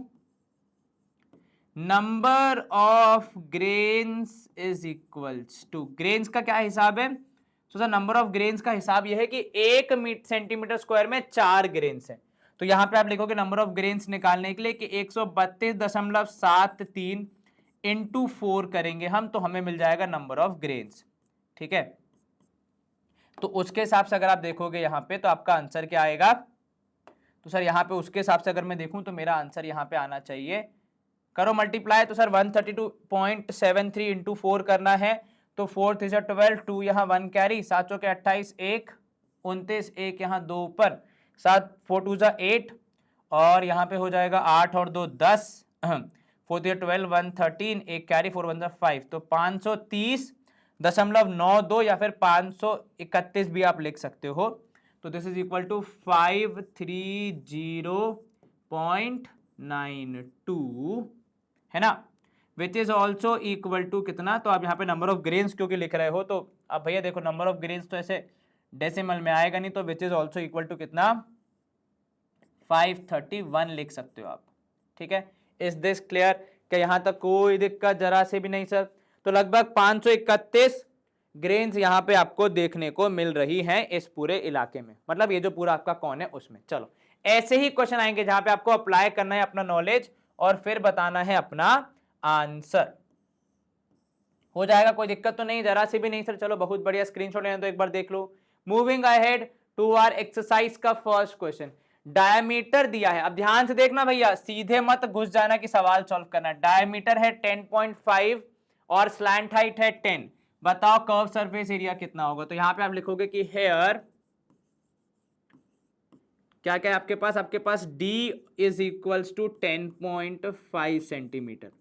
number of grains is equals to, grains का क्या हिसाब है, तो सर नंबर ऑफ ग्रेन्स का हिसाब यह है कि 1 सेंटीमीटर स्क्वायर में 4 ग्रेन्स है। तो यहां पे आप लिखोगे नंबर ऑफ ग्रेन्स निकालने के लिए कि 132.73 इंटू 4 करेंगे हम, तो हमें मिल जाएगा नंबर ऑफ ग्रेन्स। ठीक है, तो उसके हिसाब से अगर आप देखोगे यहां पे, तो आपका आंसर क्या आएगा, तो सर यहाँ पे उसके हिसाब से अगर मैं देखूं तो मेरा आंसर यहाँ पे आना चाहिए, करो मल्टीप्लाई, तो सर 132.73 इंटू 4 करना है, तो 4 3 12, 2 यहाँ 1 कैरी, 7 चौके 28, 1 29, 1 यहाँ 2 ऊपर, 7 4 2 8, और यहाँ पे हो जाएगा 8 और 2 10, 4 3 12, 1 13, 1 कैरी, 4 1 5, तो 530.92 या फिर 531 भी आप लिख सकते हो। तो दिस इज इक्वल टू 530.92 है ना, which is also equal to कितना, तो आप यहाँ पे नंबर ऑफ ग्रेन्स क्योंकि लिख रहे हो, तो अब भैया देखो नंबर ऑफ ग्रेन्स तो ऐसे डेसिमल में आएगा नहीं, तो which is also equal to कितना, 531 लिख सकते हो आप। ठीक है, इज दिस क्लियर, क्या यहाँ तक कोई दिक्कत जरा से भी नहीं सर। तो लगभग 531 ग्रेन्स यहाँ पे आपको देखने को मिल रही हैं इस पूरे इलाके में, मतलब ये जो पूरा आपका कौन है उसमें। चलो ऐसे ही क्वेश्चन आएंगे जहां पे आपको अप्लाई करना है अपना नॉलेज और फिर बताना है अपना आंसर, हो जाएगा, कोई दिक्कत तो नहीं, जरा से भी नहीं सर। चलो बहुत बढ़िया, स्क्रीनशॉट लेना तो एक बार देख लो। Moving ahead to our exercise का फर्स्ट क्वेश्चन, डायमीटर दिया है, अब ध्यान से देखना भैया, सीधे मत घुस जाना कि सवाल सॉल्व करना है। डायमीटर है 10.5 और स्लैंट हाइट है 10, बताओ कर्व सरफेस एरिया कितना होगा। तो यहां पे आप लिखोगे कि हेयर क्या क्या है आपके पास d is equals to 10.5 centimetre,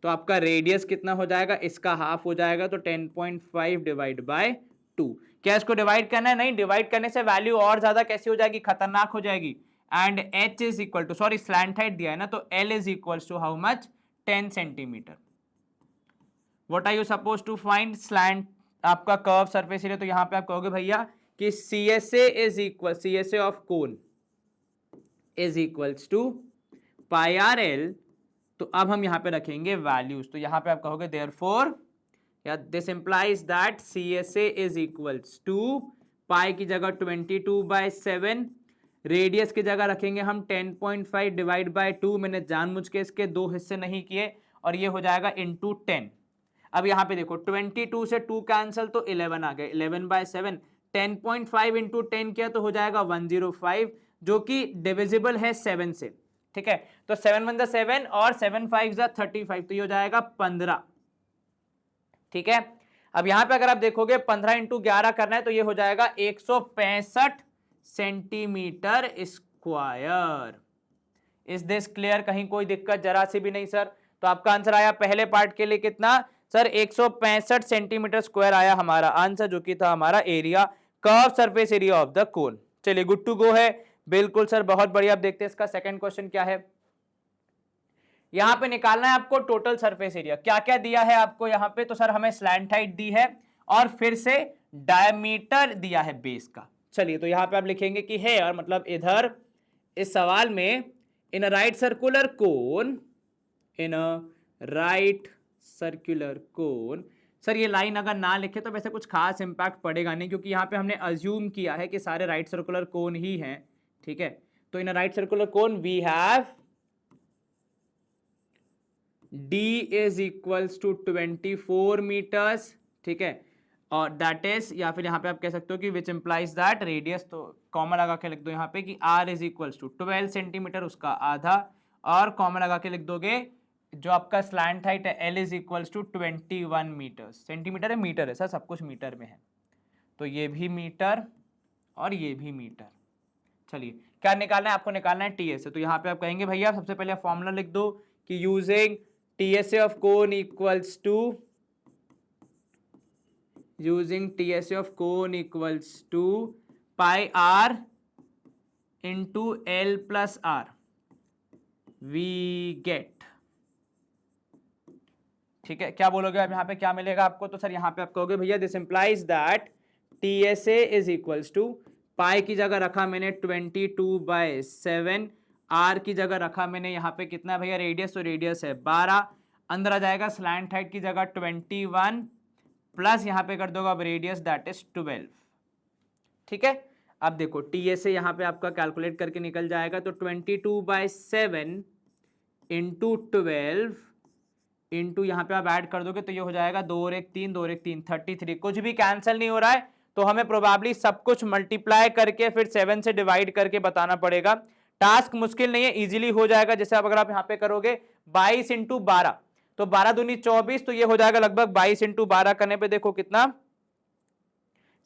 तो आपका रेडियस कितना हो जाएगा, इसका हाफ हो जाएगा, तो 10.5 डिवाइड बाय 2। क्या इसको डिवाइड करना है, नहीं, डिवाइड करने से वैल्यू और ज्यादा कैसी हो जाएगी, खतरनाक हो जाएगी। And h is equal to, sorry slant height दिया है ना, तो L is equals to how much, 10 centimetre. What are you suppose to find, slant आपका कर्व सरफेस एरिया, तो यहां पे आप कहोगे भैया कि CSA is equal, CSA of cone is equals to pi R L, तो अब हम यहां पे रखेंगे वैल्यूज, तो यहां पे आप कहोगे देयरफॉर, या this implies that CSA is equals to pi की जगह 22/7, रेडियस की जगह रखेंगे हम 10.5 डिवाइड बाय 2, मैंने जानबूझ के इसके 2 हिस्से नहीं किए, और ये हो जाएगा इंटू 10। अब यहां पे देखो 22 से 2 कैंसिल, तो 11 आ गए, 11/7, 10.5 इंटू 10 किया तो हो जाएगा 105, जो कि डिविजिबल है 7 से। ठीक है, तो 7 1 7 और 7 5 35, तो ये हो जाएगा 15। ठीक है, अब यहां पे अगर आप देखोगे 15 इंटू 11 करना है, तो ये हो जाएगा 165 centimetre square. Is this clear, कहीं कोई दिक्कत जरा सी भी नहीं सर। तो आपका आंसर आया पहले पार्ट के लिए कितना सर, 165 सेंटीमीटर स्क्वायर आया हमारा आंसर, जो कि था हमारा area, curve surface area of the cone. चलिए गुड टू गो है, बिल्कुल सर, बहुत बढ़िया। अब देखते हैं इसका सेकंड क्वेश्चन क्या है। यहां पे निकालना है आपको टोटल सरफेस एरिया, क्या क्या दिया है आपको यहाँ पे, तो सर हमें स्लैंट हाइट दी है और फिर से डायमीटर दिया है बेस का। चलिए, तो यहां पे आप लिखेंगे कि है, और मतलब इधर इस सवाल में in a right circular cone, in a right circular cone, sir ये लाइन अगर ना लिखे तो वैसे कुछ खास इंपैक्ट पड़ेगा नहीं, क्योंकि यहाँ पे हमने अज्यूम किया है कि सारे राइट सर्कुलर कोन ही हैं। ठीक है, तो in right circular cone we have d is equals to 24 metres. ठीक है, और दैट इज, या फिर यहाँ पे आप कह सकते हो कि विच इंप्लाइज दैट रेडियस, तो कॉमन लगा के लिख दो यहाँ पे कि r is equals to 12 centimetre, उसका आधा, और कॉमन लगा के लिख दोगे जो आपका स्लैंट हाइट है L is equals to 21 metre, centimetre है मीटर है सर, सब कुछ मीटर में है, तो ये भी मीटर और ये भी मीटर। चलिए क्या निकालना है आपको? निकालना है टीएसए। तो यहाँ पे आप कहेंगे भैया सबसे पहले फॉर्मूला लिख दो कि using TSA of cone equals to pi r into l plus r we get. ठीक है, क्या बोलोगे आप यहाँ पे, क्या मिलेगा आपको? तो सर यहाँ पे आप कहोगे भैया this implies that TSA is equals to, pi की जगह रखा मैंने 22/7, आर की जगह रखा मैंने यहाँ पे कितना है भैया रेडियस, तो रेडियस है 12, अंदर आ जाएगा स्लैंट हाइट की जगह 21 प्लस यहाँ पे कर दोगे अब रेडियस दैट इज 12। ठीक है, अब देखो टीएसए यहाँ पे आपका कैलकुलेट करके निकल जाएगा, तो 22/7 इंटू 12 इंटू यहाँ पे आप ऐड कर दोगे तो ये हो जाएगा 2 और 1 3, 2 और 1 3, 33। कुछ भी कैंसिल नहीं हो रहा है, तो हमें प्रोबेबली सब कुछ मल्टीप्लाई करके फिर 7 से डिवाइड करके बताना पड़ेगा। टास्क मुश्किल नहीं है, इजीली हो जाएगा। जैसे अब अगर आप यहाँ पे करोगे 22 इंटू 12, तो 12 दूनी 24, तो ये हो जाएगा लगभग 22 इंटू 12 करने पे देखो कितना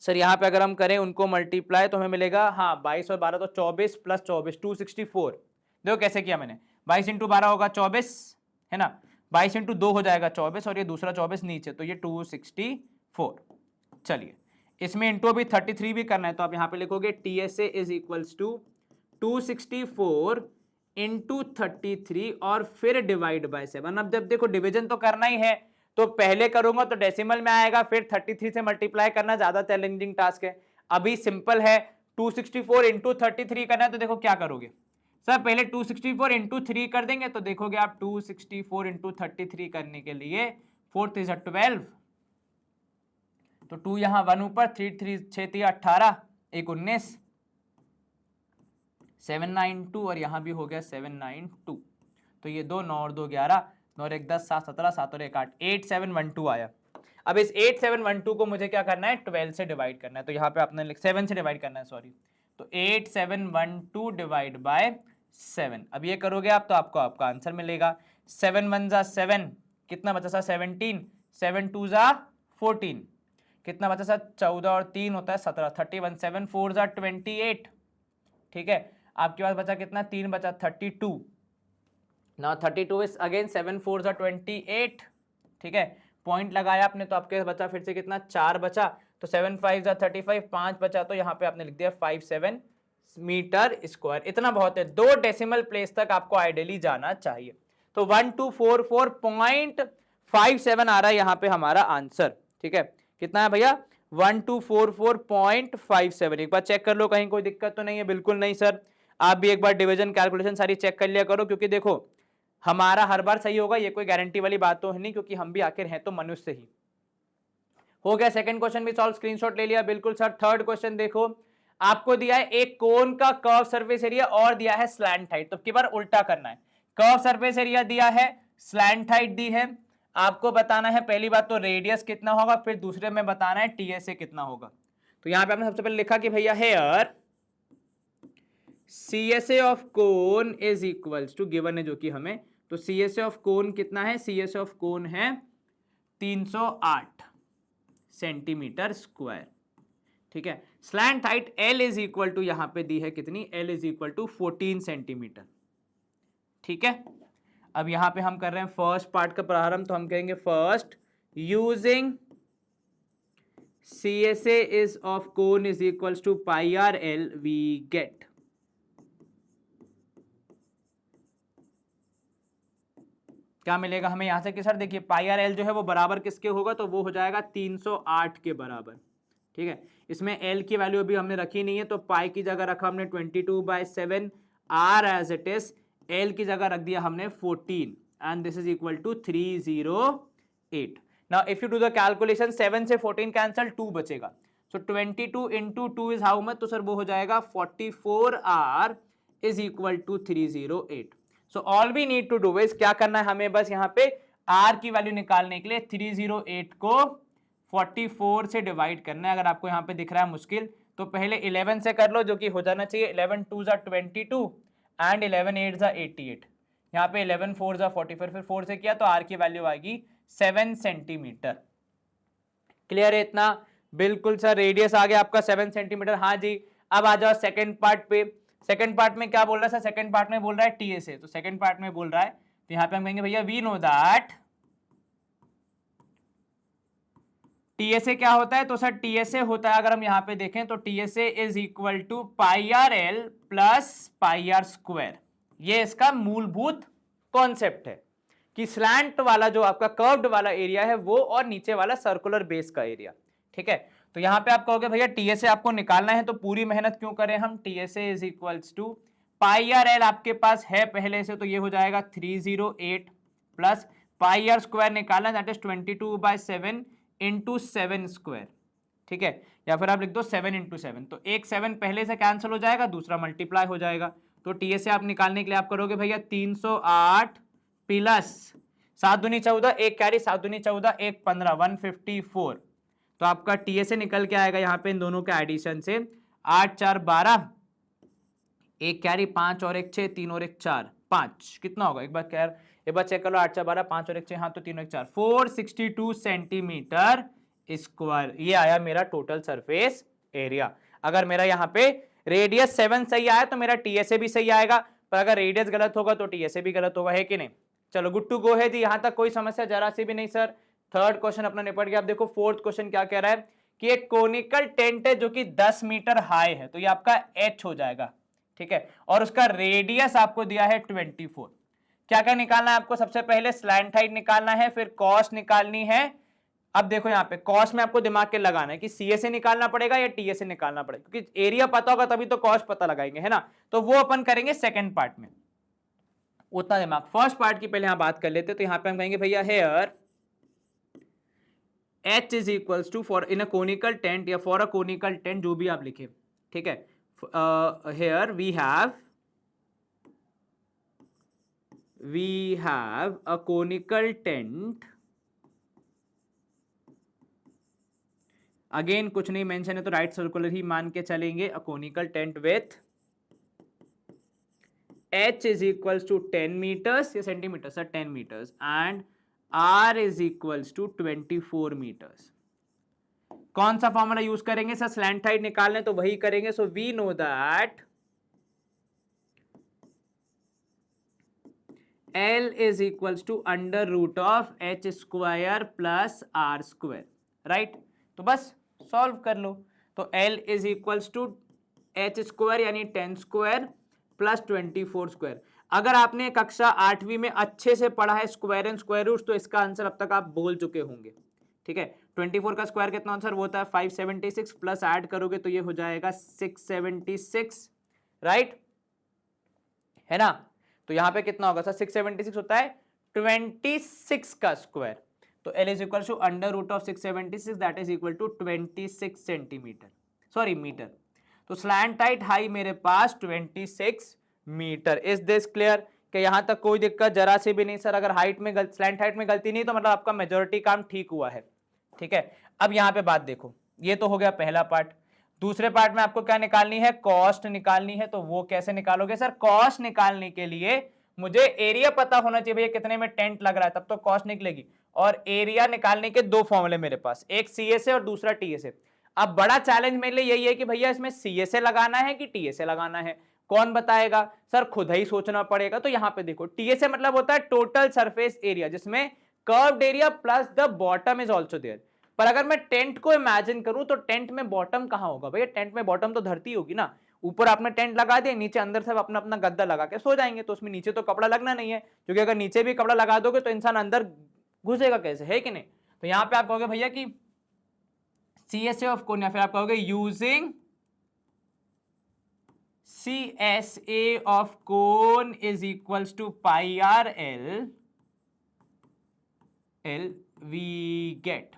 सर, यहाँ पे अगर हम करें उनको मल्टीप्लाई तो हमें मिलेगा, हाँ 22 और 12 तो 24 प्लस 24 264। देखो कैसे किया मैंने, 22 इंटू 12 होगा 24 है ना, 22 इंटू 2 हो जाएगा 24 और ये दूसरा 24 नीचे, तो ये 264। चलिए इसमें इंटू अभी 33 भी करना है, तो आप यहाँ पे लिखोगे TSA is equals to 264 into 33 और फिर डिवाइड बाय 7। अब जब देखो डिवीजन तो करना ही है, तो पहले करूंगा तो डेसिमल में आएगा, फिर 33 से मल्टीप्लाई करना ज्यादा चैलेंजिंग टास्क है। अभी सिंपल है, 264 इंटू 33 करना है, तो देखो क्या करोगे सर, पहले 264 इंटू 3 कर देंगे, तो देखोगे आप 264 इंटू 33 करने के लिए 4 3 12, तो 2 यहाँ 1 ऊपर, 3 3 6 3 18, 1 19, 792 और यहाँ भी हो गया 792, तो ये 2 9 और 2 11, 9 और 1 10, 7 17, 7 और 1 8, 8712 आया। अब इस 8712 को मुझे क्या करना है, 12 से डिवाइड करना है, तो यहाँ पे आपने 7 से डिवाइड करना है सॉरी, तो 8712 डिवाइड बाय 7। अब ये करोगे आप तो आपको आपका आंसर मिलेगा। 7 1 जा 7, कितना बचा सा 17, 7 2 जा 14, कितना बचा सा 14 और 3 होता है 17, 31, 7 4 जा 28। ठीक है, आपके पास बचा कितना, 3 बचा 32। नाउ 32 इज अगेन 7 4 जा 28। ठीक है, पॉइंट लगाया आपने तो आपके बचा फिर से कितना, 4 बचा, तो 7 5 जा 35, 5 बचा, तो यहाँ पे आपने लिख दिया 57 मीटर स्क्वायर। इतना बहुत है, 2 डेसिमल प्लेस तक आपको आइडियली जाना चाहिए। तो 1244.57 आ रहा है यहाँ पे हमारा आंसर। ठीक है, कितना है भैया, 1244.57। एक बार चेक कर लो कहीं कोई दिक्कत तो नहीं है। बिल्कुल नहीं सर, आप भी एक बार डिवीजन कैलकुलेशन सारी चेक कर लिया करो, क्योंकि देखो हमारा हर बार सही होगा ये कोई गारंटी वाली बात तो है नहीं, क्योंकि हम भी आखिर हैं तो मनुष्य ही। हो गया, सेकंड क्वेश्चन भी सॉल्व, स्क्रीनशॉट ले लिया। बिल्कुल सर, थर्ड क्वेश्चन देखो, आपको दिया है एक कोन का कर्व सरफेस एरिया और दिया है स्लैंट हाइट, तो की बार उल्टा करना है। कर्व सरफेस एरिया दिया है, स्लैंट हाइट दी है, आपको बताना है पहली बात तो रेडियस कितना होगा, फिर दूसरे में बताना है टीएसए कितना होगा। तो यहां पे आपने सबसे पहले लिखा कि भैया here CSA of cone is equals to, given है जो कि हमें, तो सीएसए ऑफ कोन कितना है, सीएसए ऑफ कोन है 308 सेंटीमीटर स्क्वायर। ठीक है, slant height l is equal to यहां पे दी है कितनी, l is equal to 14 centimetre. ठीक है, अब यहां पे हम कर रहे हैं फर्स्ट पार्ट का प्रारंभ, तो हम कहेंगे first using CSA is of cone is equals to pi r l we get क्या मिलेगा हमें यहां से कि सर देखिए पाई आर एल जो है वो बराबर किसके होगा, तो वो हो जाएगा 308 के बराबर। ठीक है, इसमें एल की वैल्यू अभी हमने रखी नहीं है, तो पाई की जगह रखा हमने 22/7, r as it is, l की जगह रख दिया हमने 14 and this is equal to 308। Now if you do the calculation 7 से 14 कैंसल, 2 बचेगा, so 22 into 2 is how much, तो सर वो हो जाएगा 44 r is equal to 308। So all we need to do is क्या करना है हमें, बस यहाँ पे आर की वैल्यू निकालने के लिए 308 को 44 से डिवाइड करना है। अगर आपको यहाँ पे दिख रहा है मुश्किल तो पहले 11 से कर लो, जो कि हो जाना चाहिए 11 2 जा 22 एंड 11 8 जा 88। यहाँ पे 11 4 जा 44, फिर 4 से किया तो आर की वैल्यू आएगी 7 सेंटीमीटर। क्लियर है इतना? बिल्कुल सर, रेडियस आ गया आपका 7 सेंटीमीटर। हाँ जी, अब आ जाओ सेकेंड पार्ट पे। सेकंड पार्ट में क्या बोल रहा है सर, सेकंड पार्ट में बोल रहा है टीएसए, तो सेकंड पार्ट में बोल रहा है तो यहाँ पे हम कहेंगे भैया वी नो दैट टीएसए क्या होता है, तो सर टीएसए होता है, अगर हम यहाँ पे देखें तो TSA is equal to pi R L plus pi r square. ये इसका मूलभूत कॉन्सेप्ट है कि स्लैंट वाला जो आपका कर्व्ड वाला एरिया है वो और नीचे वाला सर्कुलर बेस का एरिया, ठीक है। तो यहाँ पे आप कहोगे भैया टीएसए आपको निकालना है तो पूरी मेहनत क्यों करें हम, TSA is equals to pi are l आपके पास है पहले से, तो ये हो जाएगा 308 प्लस पाई आर स्क्वायर निकालना दैट इज 22/7 इंटू 7 स्क्वायर, ठीक है, या फिर आप लिख दो 7 इंटू 7, तो एक 7 पहले से कैंसिल हो जाएगा, दूसरा मल्टीप्लाई हो जाएगा। तो टीएसए आप निकालने के लिए आप करोगे भैया 308 प्लस 7 दूनी 14, एक कैरी 7 दूनी 14, एक 15, 154। तो आपका टीएसए निकल के आएगा यहाँ पे इन दोनों के एडिशन से 8 4 12, एक कैरी 5 और एक 6, 3 और एक 4, 5 कितना होगा एक बार चेक कर लो, 8 4 12, 5 और एक 6, हाँ तो 3 और एक 4, 462 सेंटीमीटर स्क्वायर। ये आया मेरा टोटल सरफेस एरिया। अगर मेरा यहाँ पे रेडियस 7 सही आया तो मेरा टीएसए भी सही आएगा, पर अगर रेडियस गलत होगा तो टीएसए भी गलत होगा, है कि नहीं। चलो गुड टू गो है जी, यहां तक कोई समस्या जरा सी भी नहीं सर। थर्ड क्वेश्चन अपना निपट गया। आप देखो फोर्थ क्वेश्चन क्या कह रहा है कि एक कोनिकल टेंट है जो कि 10 मीटर हाई है, तो ये आपका एच हो जाएगा, ठीक है, और उसका रेडियस आपको दिया है 24। क्या क्या निकालना है आपको, सबसे पहले स्लैंट हाइट निकालना है, फिर कॉस्ट निकालनी है। अब देखो यहाँ पे कॉस्ट में आपको दिमाग के लगाना है कि सीएसए निकालना पड़ेगा या टीएसए निकालना पड़ेगा, क्योंकि एरिया पता होगा तभी तो कॉस्ट पता लगाएंगे, है ना। तो वो अपन करेंगे सेकंड पार्ट में, उतना दिमाग। फर्स्ट पार्ट की पहले यहाँ बात कर लेते, तो यहाँ पे हम कहेंगे भैया here h is equals to for in a conical tent या फॉर अ कोनिकल टेंट, जो भी आप लिखे, ठीक है। Here we have a conical tent, again कुछ नहीं मेंशन है तो राइट सर्कुलर ही मान के चलेंगे, a conical tent with h is equals to 10 metres या centimetre sir, 10 metres and r is equals to 24 metres. कौन सा फॉर्मूला यूज करेंगे सर, स्लैंट हाइट निकालने तो वही करेंगे। So we know that L is equals to under root of h square plus r square, right. तो बस solve कर लो। तो L is equals to h square यानी 10 स्क्वायर प्लस 24 स्क्वायर। अगर आपने कक्षा 8वीं में अच्छे से पढ़ा है स्क्वायर एंड स्क्वायर रूट तो इसका आंसर अब तक आप बोल चुके होंगे, ठीक है। 24 का स्क्वायर कितना आंसर वो होता है 576, प्लस ऐड करोगे तो ये हो जाएगा 676, राइट, है ना। तो यहाँ पे कितना होगा सर, 676 होता है 26 का स्क्वायर, तो L is equal to under root of 676 that is equal to 26 centimetre, sorry metre. तो स्लैंट हाइट हाई मेरे पास 26 मीटर। इज दिस क्लियर कि यहां तक कोई दिक्कत जरा से भी नहीं सर। अगर हाइट में स्लैंट हाइट में गलती नहीं तो मतलब आपका मेजॉरिटी काम ठीक हुआ है, ठीक है। अब यहाँ पे बात देखो, ये तो हो गया पहला पार्ट। दूसरे पार्ट में आपको क्या निकालनी है, कॉस्ट निकालनी है। तो वो कैसे निकालोगे सर, कॉस्ट निकालने के लिए मुझे एरिया पता होना चाहिए भैया कितने में टेंट लग रहा है, तब तो कॉस्ट निकलेगी। और एरिया निकालने के दो फॉर्मूले मेरे पास, एक सीएसए और दूसरा टीएसए। अब बड़ा चैलेंज मेरे लिए यही है कि भैया इसमें सीएसए लगाना है कि टीएसए लगाना है, कौन बताएगा सर, खुद ही सोचना पड़ेगा। तो यहां पे देखो टीएसए मतलब होता है टोटल सरफेस एरिया, जिसमें curved area plus the bottom is also there. पर अगर मैं टेंट को इमेजिन करूं तो टेंट में बॉटम कहां होगा भैया, टेंट में बॉटम तो धरती होगी ना। ऊपर आपने टेंट लगा दिया, नीचे अंदर सब अपना अपना गद्दा लगा के सो जाएंगे, तो उसमें नीचे तो कपड़ा लगना नहीं है, क्योंकि अगर नीचे भी कपड़ा लगा दोगे तो इंसान अंदर घुसेगा कैसे, है कि नहीं। तो यहां पे आप कहोगे भैया कि सीएसए ऑफ कोन, या फिर आप कहोगे using CSA of cone is equals to pi r L we get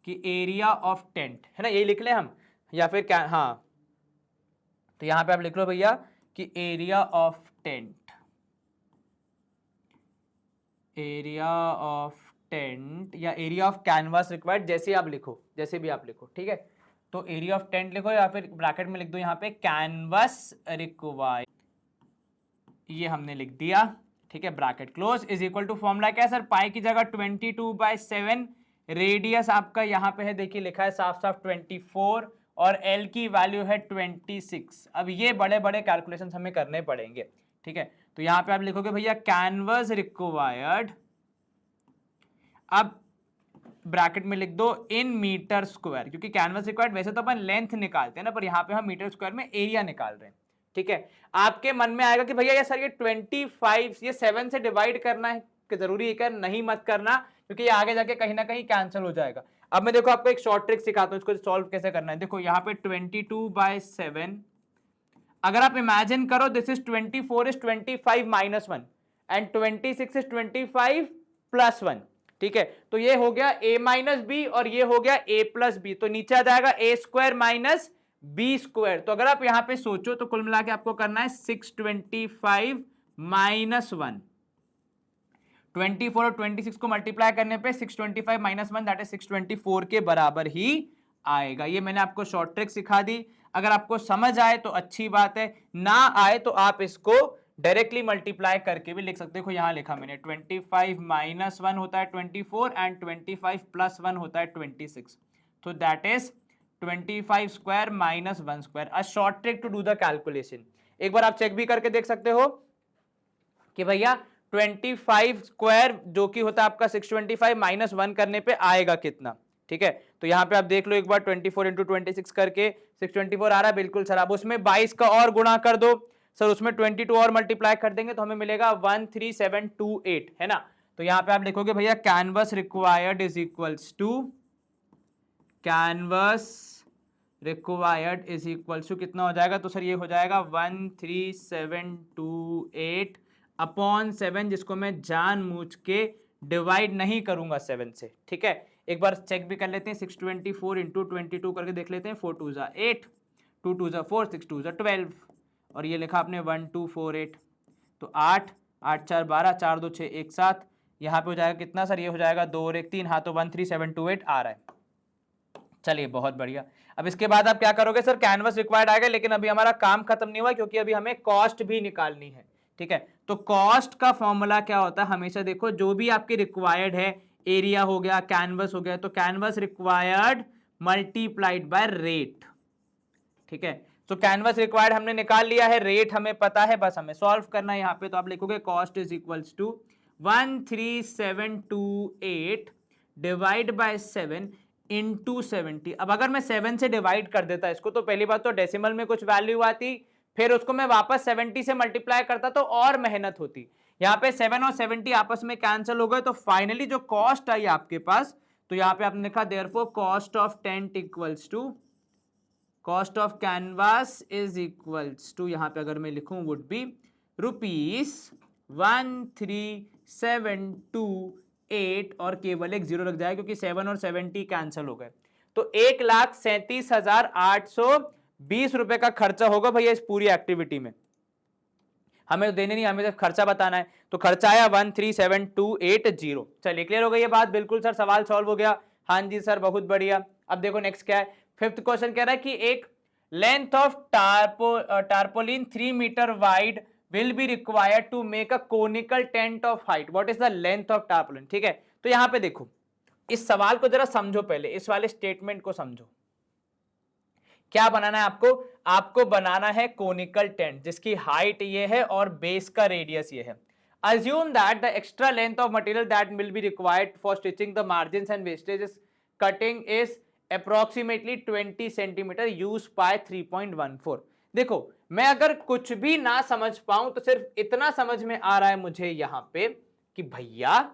कि एरिया ऑफ टेंट, है ना, यही लिख ले हम, या फिर क्या, हाँ तो यहां पे आप लिख लो भैया कि area of tent, area of tent या एरिया ऑफ कैनवास रिक्वायर्ड, जैसे आप लिखो, जैसे भी आप लिखो, ठीक है। तो एरिया ऑफ टेंट लिखो या फिर ब्रैकेट में लिख दो यहाँ पे कैनवस रिक्वायर्ड, ये हमने लिख दिया, ठीक है, bracket close. Is equal to formula क्या है सर, पाई की जगह 22/7, रेडियस आपका यहाँ पे है, देखिए लिखा है साफ साफ 24, और L की वैल्यू है 26। अब ये बड़े बड़े कैलकुलेशन हमें करने पड़ेंगे, ठीक है। तो यहां पे आप लिखोगे भैया कैनवस रिक्वायर्ड, अब ब्रैकेट में लिख दो इन मीटर स्क्वायर, क्योंकि कैनवस रिक्वायर्ड वैसे तो अपन लेंथ निकालते हैं ना, पर यहाँ पे हम मीटर स्क्वायर में एरिया निकाल रहे हैं, ठीक है। आपके मन में आएगा कि भैया ये सर ये 25 ये 7 से डिवाइड करना है कि जरूरी है क्या? नहीं मत करना, क्योंकि ये आगे जाके कहीं ना कहीं कैंसिल हो जाएगा। अब मैं देखो आपको एक शॉर्ट ट्रिक सिखाता हूँ, इसको सॉल्व कैसे करना है। देखो यहाँ पे 22/7, अगर आप इमेजिन करो this is 24 is 25 minus 1 and 26 is 25 plus 1, ठीक है। तो ये हो गया a माइनस बी और ये हो गया a प्लस बी, तो नीचे आ जाएगा a square minus b square. तो अगर आप यहां पे सोचो तो कुल मिला के आपको करना है 625 माइनस 1, 24 और 26 को मल्टीप्लाई करने पे 625 माइनस 1 दैट इज 624 के बराबर ही आएगा। ये मैंने आपको शॉर्ट ट्रिक सिखा दी, अगर आपको समझ आए तो अच्छी बात है, ना आए तो आप इसको डायरेक्टली मल्टीप्लाई करके भी लिख सकते हो। यहां लिखा मैंने 25 माइनस 1 होता है 24 एंड 25 प्लस 1 होता है 26, तो that is 25 square minus 1 square. A short trick to do the calculation. एक बार आप चेक भी करके देख सकते हो कि भैया 25 स्क्वायर जो कि होता है आपका 625 माइनस 1 करने पे आएगा कितना, ठीक है। तो यहां पे आप देख लो एक बार 24 इंटू 26 करके 624 आ रहा है, बिल्कुल सर। अब उसमें 22 का और गुणा कर दो सर, उसमें 22 और मल्टीप्लाई कर देंगे तो हमें मिलेगा 13728, है ना। तो यहां पे आप लिखोगे भैया canvas required is equals to, canvas required is equals to कितना हो जाएगा? तो सर ये हो जाएगा 13728 अपॉन 7, जिसको मैं जानबूझ के डिवाइड नहीं करूंगा 7 से, ठीक है। एक बार चेक भी कर लेते हैं, 624 इंटू 22 करके देख लेते हैं। 4 2 जा 8, 2 2 जा 4, 6 2 जा 12, और ये लिखा आपने 1248, तो 8 8 4 12, 4 2 6 1 7, यहाँ पे हो जाएगा कितना सर? ये हो जाएगा 2 और 1 3, हाँ, तो 13728 आ रहा है। चलिए बहुत बढ़िया। अब इसके बाद आप क्या करोगे सर? कैनवस रिक्वायर्ड आएगा, लेकिन अभी हमारा काम खत्म नहीं हुआ, क्योंकि अभी हमें कॉस्ट भी निकालनी है, ठीक है। तो कॉस्ट का फॉर्मूला क्या होता है? हमेशा देखो जो भी आपकी रिक्वायर्ड है, एरिया हो गया, कैनवस हो गया, तो canvas required multiplied by rate, ठीक है। तो कैनवस रिक्वायर्ड हमने निकाल लिया है, रेट हमें पता है, बस हमें सॉल्व करना है। यहाँ पे तो आप लिखोगे cost is equals to 13728 divide by 7 into 70। अब अगर मैं 7 से डिवाइड कर देता इसको, तो पहली बात तो डेसिमल में कुछ वैल्यू आती, फिर उसको मैं वापस 70 से मल्टीप्लाई करता तो और मेहनत होती। यहाँ पे 7 और 70 आपस में कैंसिल हो गए, तो फाइनली जो कॉस्ट आई आपके पास, तो यहाँ पे आपने लिखा therefore cost of tent equals to, cost of canvas is equals to, यहाँ पे अगर मैं लिखूं वुड बी ₹13728, और केवल एक जीरो लग जाए क्योंकि 7 और 70 कैंसिल हो गए। तो 1,37,820 रुपए का खर्चा होगा भैया इस पूरी एक्टिविटी में। हमें तो देने नहीं, हमें तो खर्चा बताना है। तो खर्चा आया 137,280। चलिए क्लियर हो गई ये बात? बिल्कुल सर, सवाल सॉल्व हो गया। हाँ जी सर, बहुत बढ़िया। अब देखो नेक्स्ट क्या है। फिफ्थ क्वेश्चन कह रहा है कि एक length of tarpaulin 3 metre wide will be required to make a conical tent of height, what is the length of tarpaulin, ठीक है। तो यहां पे देखो, इस सवाल को जरा समझो, पहले इस वाले स्टेटमेंट को समझो। क्या बनाना है आपको? आपको बनाना है कोनिकल टेंट जिसकी हाइट ये है और बेस का रेडियस ये है। Assume that the extra length of material that will be required for stitching the margins and wastages cutting is approximately 20 centimeter used by 3.14। देखो, मैं अगर कुछ भी ना समझ पाऊं तो सिर्फ इतना समझ में आ रहा है मुझे यहां पे कि भैया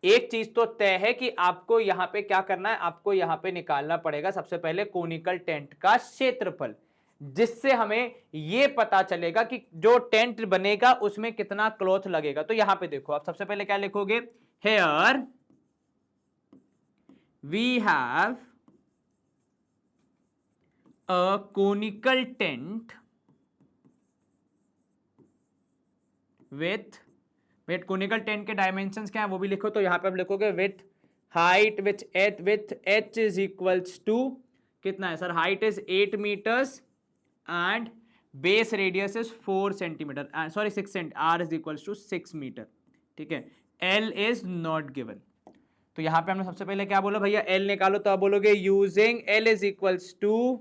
एक चीज तो तय है कि आपको यहां पे क्या करना है, आपको यहां पे निकालना पड़ेगा सबसे पहले कोनिकल टेंट का क्षेत्रफल, जिससे हमें यह पता चलेगा कि जो टेंट बनेगा उसमें कितना क्लॉथ लगेगा। तो यहां पे देखो, आप सबसे पहले क्या लिखोगे? Here we have a conical tent with conical tent के डायमेंशंस क्या है वो भी लिखो। तो यहां पे आप लिखोगे with height with H is equals to कितना है sir? Height is 8 metres and base radius is 4 centimeter, sorry 6 cent, r is equals to 6 metre, ठीक है। l is not given। तो यहां पे हमने सबसे पहले क्या बोला भैया? l निकालो, तो आप बोलोगे using l is equals to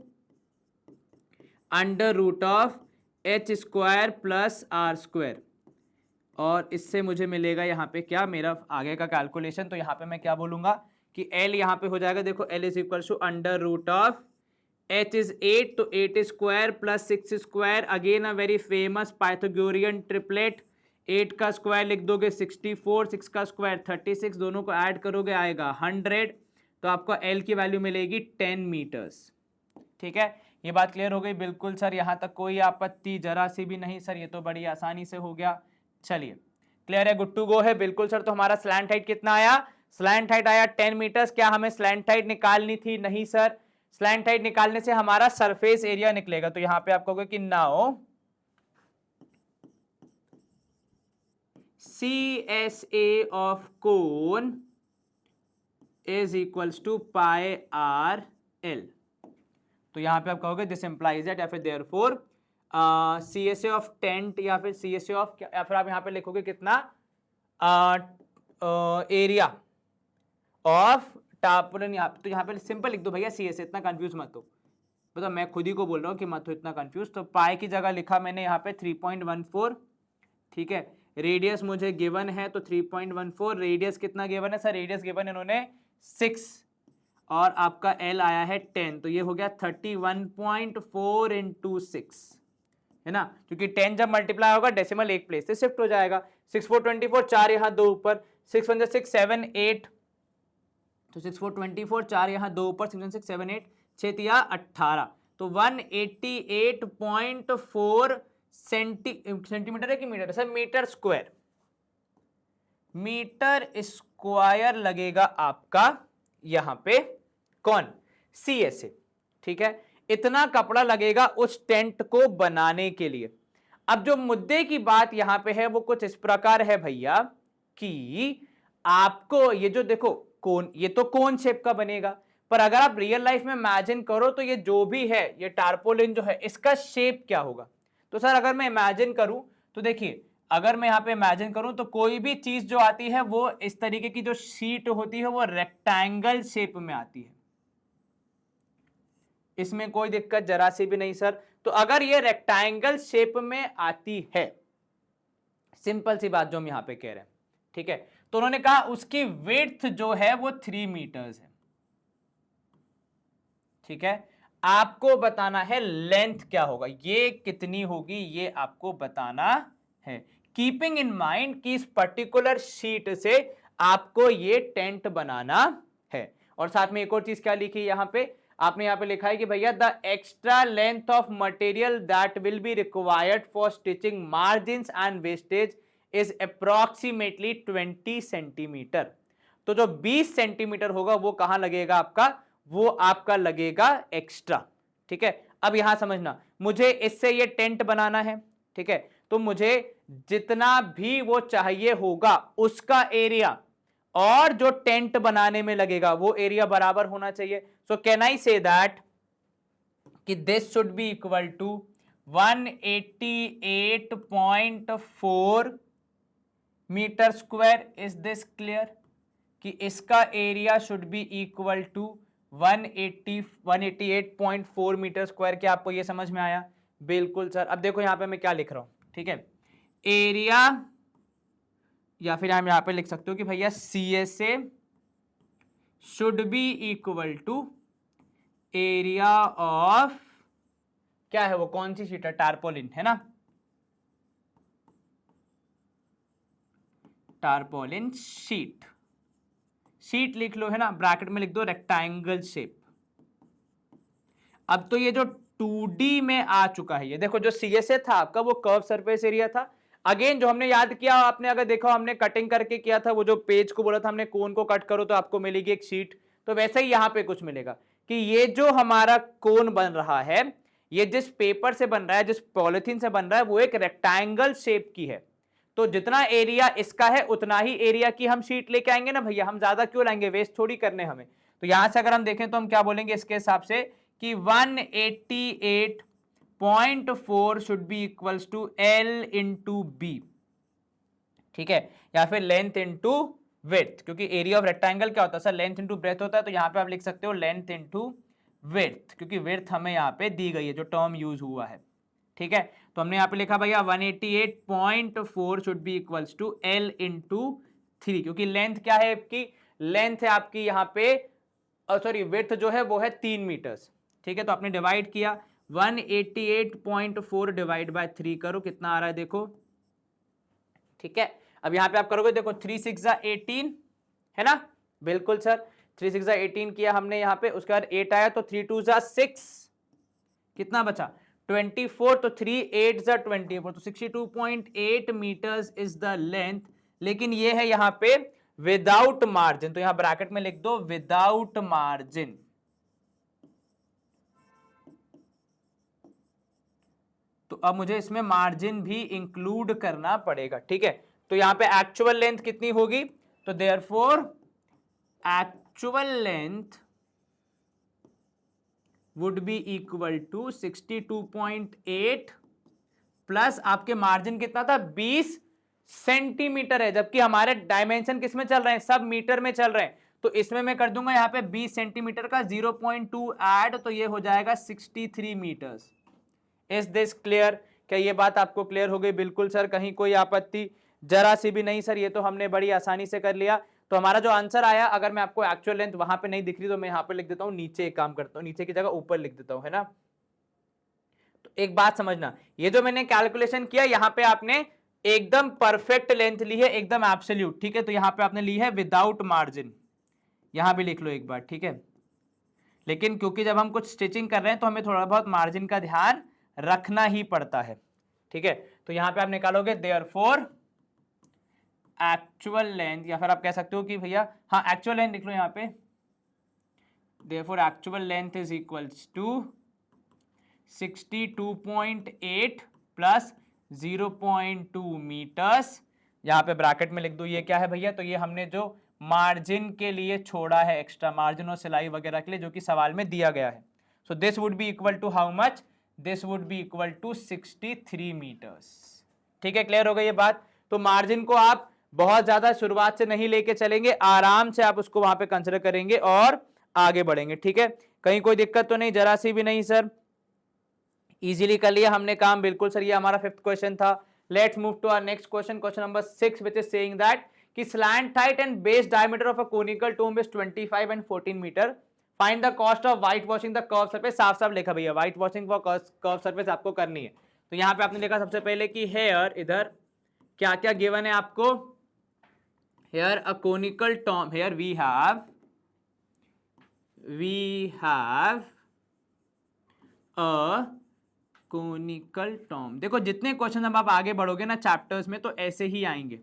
under root of H square plus are square, और इससे मुझे मिलेगा यहाँ पे क्या, मेरा आगे का कैलकुलेशन। तो यहाँ पे मैं क्या बोलूंगा कि L यहाँ पे हो जाएगा, देखो L is equal to under root of H is 8, तो 8 square plus 6 square, again a very famous Pythagorean triplet. 8 का स्क्वायर लिख दोगे 64, 6 का स्क्वायर 36, दोनों को ऐड करोगे आएगा 100, तो आपको L की वैल्यू मिलेगी 10 मीटर्स। ठीक है, ये बात क्लियर हो गई? बिल्कुल सर, यहाँ तक कोई आपत्ति जरा सी भी नहीं सर, ये तो बड़ी आसानी से हो गया। चलिए क्लियर है, गुड टू गो है। बिल्कुल सर, तो हमारा स्लैंट हाइट कितना आया? स्लैंट हाइट आया 10 मीटर्स। क्या हमें स्लैंट हाइट निकालनी थी? नहीं सर, स्लैंट हाइट निकालने से हमारा सरफेस एरिया निकलेगा। तो यहां पे आप कहोगे कि now CSA of cone is equals to pi R L. तो यहां पे आप कहोगे दिस इंप्लाइज दैट, या फिर देयरफॉर CSA ऑफ टेंट, या फिर CSA ऑफ, या फिर आप यहां पे लिखोगे कितना, एरिया ऑफ टार्पोलिन। तो यहाँ पे सिंपल लिख दो भैया CSA, इतना कंफ्यूज मत हो। मतलब मैं खुद ही को बोल रहा हूँ कि मत हो इतना कंफ्यूज। तो पाई की जगह लिखा मैंने यहाँ पे 3.14, ठीक है। रेडियस मुझे गिवन है तो 3.14, रेडियस कितना गिवन है सर? रेडियस गिवन इन्होंने 6, और आपका L आया है 10, तो ये हो गया 31.4 इंटू 6, है ना, क्योंकि 10 जब मल्टीप्लाई होगा डेसिमल एक प्लेस से शिफ्ट हो जाएगा। 6 4 24, 4 यहाँ 2 ऊपर, 6 1 6 7 8, तो 6 4 24, 4 यहाँ 2 ऊपर, 6 1 6 7 8, 6 तिया 18, तो 188.4 सेंटीमीटर है कि मीटर है sir? Metre square, metre square लगेगा आपका यहां पे कौन? CSA, ठीक है। इतना कपड़ा लगेगा उस टेंट को बनाने के लिए। अब जो मुद्दे की बात यहां पे है वो कुछ इस प्रकार है भैया कि आपको ये जो देखो कोन, ये तो कोन शेप का बनेगा, पर अगर आप रियल लाइफ में इमेजिन करो तो ये जो भी है, ये टार्पोलिन जो है, इसका शेप क्या होगा? तो सर अगर मैं इमेजिन करूं तो देखिए, अगर मैं यहां पे इमेजिन करूं तो कोई भी चीज जो आती है वो इस तरीके की जो शीट होती है वो रेक्टेंगल शेप में आती है, इसमें कोई दिक्कत जरा सी भी नहीं सर। तो अगर ये रेक्टेंगल शेप में आती है, सिंपल सी बात जो हम यहां पे कह रहे हैं, ठीक है, तो उन्होंने कहा उसकी विड्थ जो है वो 3 मीटर्स है, ठीक है। आपको बताना है लेंथ क्या होगा, ये कितनी होगी, ये आपको बताना है, कीपिंग इन माइंड कि इस पर्टिकुलर शीट से आपको ये टेंट बनाना है। और साथ में एक और चीज क्या लिखी यहां पे, आपने यहां पे लिखा है कि भैया the extra length of material that will be required for stitching margin and wastage is approximately 20 centimetre. तो जो 20 सेंटीमीटर होगा वो कहां लगेगा आपका? वो आपका लगेगा एक्स्ट्रा, ठीक है। अब यहां समझना, मुझे इससे ये टेंट बनाना है, ठीक है, तो मुझे जितना भी वो चाहिए होगा उसका एरिया और जो टेंट बनाने में लगेगा वो एरिया बराबर होना चाहिए। So can I say that कि this should be equal to 188.4 metre square. Is this clear कि इसका area should be equal to 188.4 metre square? क्या आपको ये समझ में आया? बिल्कुल सर। अब देखो यहां पे मैं क्या लिख रहा हूं, ठीक है, एरिया, या फिर हम यहां पे लिख सकते हो कि भैया CSA should be equal to area of, क्या है वो, कौन सी शीट है? टार्पोलिन, है ना, टार्पोलिन शीट, शीट लिख लो, है ना, ब्रैकेट में लिख दो रेक्टेंगल शेप। अब तो ये जो 2D में आ चुका है, ये देखो जो CSA था आपका वो कर्व सरफेस एरिया था। अगेन जो हमने याद किया, आपने अगर देखा हमने कटिंग करके किया था, वो जो पेज को बोला था हमने कोन को कट करो तो आपको मिलेगी एक शीट, तो वैसे ही यहां पे कुछ मिलेगा कि ये जो हमारा कोन बन रहा है, ये जिस पेपर से बन रहा है, जिस पॉलिथीन से बन रहा है, वो एक रेक्टेंगल शेप की है। तो जितना एरिया इसका है उतना ही एरिया की हम शीट लेके आएंगे ना भैया, हम ज्यादा क्यों लाएंगे, वेस्ट थोड़ी करने हमें। तो यहां से अगर हम देखें तो हम क्या बोलेंगे इसके हिसाब से कि 188.4 should be equals to L into B, ठीक है, या फिर लेंथ इंटू विड्थ, क्योंकि एरिया ऑफ रेक्टेंगल क्या होता है सर? लेंथ इंटू ब्रेथ होता है। तो यहां पे आप लिख सकते हो लेंथ इंटू विड्थ, क्योंकि विड्थ हमें यहाँ पे दी गई है, जो टर्म यूज हुआ है, ठीक है। तो हमने यहाँ पे लिखा भैया 188.4 should be equals to L into 3, क्योंकि लेंथ क्या है आपकी, लेंथ है आपकी यहाँ पे, सॉरी विड्थ जो है वो है 3 मीटर्स, ठीक है। तो आपने डिवाइड किया 188.4 डिवाइड बाय 3 करो, कितना आ रहा है देखो, ठीक है। अब यहाँ पे आप करोगे देखो 3 6 18 है ना, बिल्कुल सर 3 6 18 किया हमने यहाँ पे, उसके बाद 8 आया तो 3 2 6, कितना बचा 24, तो 3 8 24, तो 62.8 मीटर्स इज द लेंथ। लेकिन ये है यहाँ पे विदाउट मार्जिन, तो यहां ब्रैकेट में लिख दो विदाउट मार्जिन। तो अब मुझे इसमें मार्जिन भी इंक्लूड करना पड़ेगा, ठीक है। तो यहां पे एक्चुअल लेंथ कितनी होगी, तो therefore actual length would be equal to 62.8 plus आपके मार्जिन कितना था 20 सेंटीमीटर है, जबकि हमारे डायमेंशन किस में चल रहे हैं, सब मीटर में चल रहे हैं। तो इसमें मैं कर दूंगा यहाँ पे 20 सेंटीमीटर का 0.2 ऐड, तो ये हो जाएगा 63 मीटर्स। Is this clear? क्या ये बात आपको क्लियर हो गई? बिल्कुल सर, कहीं कोई आपत्ति? जरा सी भी नहीं सर, ये तो हमने बड़ी आसानी से कर लिया। तो हमारा जो आंसर आया, अगर मैं आपको एक्चुअल लेंथ वहां पे नहीं दिख रही तो मैं यहाँ पे लिख देता हूँ, नीचे एक काम करता हूँ, नीचे की जगह ऊपर लिख देता हूँ, है ना। तो एक बात समझना, ये जो मैंने कैलकुलेशन किया यहाँ पे आपने एकदम परफेक्ट लेंथ ली है, एकदम एब्सोल्यूट, ठीक है। तो यहाँ पे आपने ली है विदाउट मार्जिन, यहां भी लिख लो एक बार, ठीक है। लेकिन क्योंकि जब हम कुछ स्टिचिंग कर रहे हैं तो हमें थोड़ा बहुत मार्जिन का ध्यान रखना ही पड़ता है, ठीक है। तो यहां पे आप निकालोगे देयरफॉर एक्चुअल लेंथ, या फिर आप कह सकते हो कि भैया हाँ एक्चुअल लेंथ लिख लो यहाँ पे, therefore actual length is equals to 62.8 plus 0.2 metres. यहाँ पे ब्रैकेट में लिख दो, ये क्या है भैया, तो ये हमने जो मार्जिन के लिए छोड़ा है, एक्स्ट्रा मार्जिन और सिलाई वगैरह के लिए, जो कि सवाल में दिया गया है। So this would be equal to how much, this would be equal to 63 metres, ठीक है। क्लियर हो गई ये बात? तो मार्जिन को आप बहुत ज्यादा शुरुआत से नहीं लेके चलेंगे, आराम से आप उसको वहां पे कंसिडर करेंगे और आगे बढ़ेंगे, ठीक है। कहीं कोई दिक्कत तो नहीं? जरा सी भी नहीं सर, इजीली कर लिया हमने काम, बिल्कुल सर। ये हमारा 5th क्वेश्चन था। Let's move to our next question, question number 6, which is saying that कि slant height and base diameter of a conical tomb is 25 and 14 meter. Find the cost of white washing the curved surface। साफ साफ लिखा भैया, white washing for curve surface आपको करनी है। तो यहाँ पे आपने लिखा सबसे पहले कि हेयर, इधर क्या क्या गिवन है आपको, here a conical tomb, here we have a conical tomb. देखो जितने क्वेश्चन अब आप आगे बढ़ोगे ना चैप्टर्स में तो ऐसे ही आएंगे,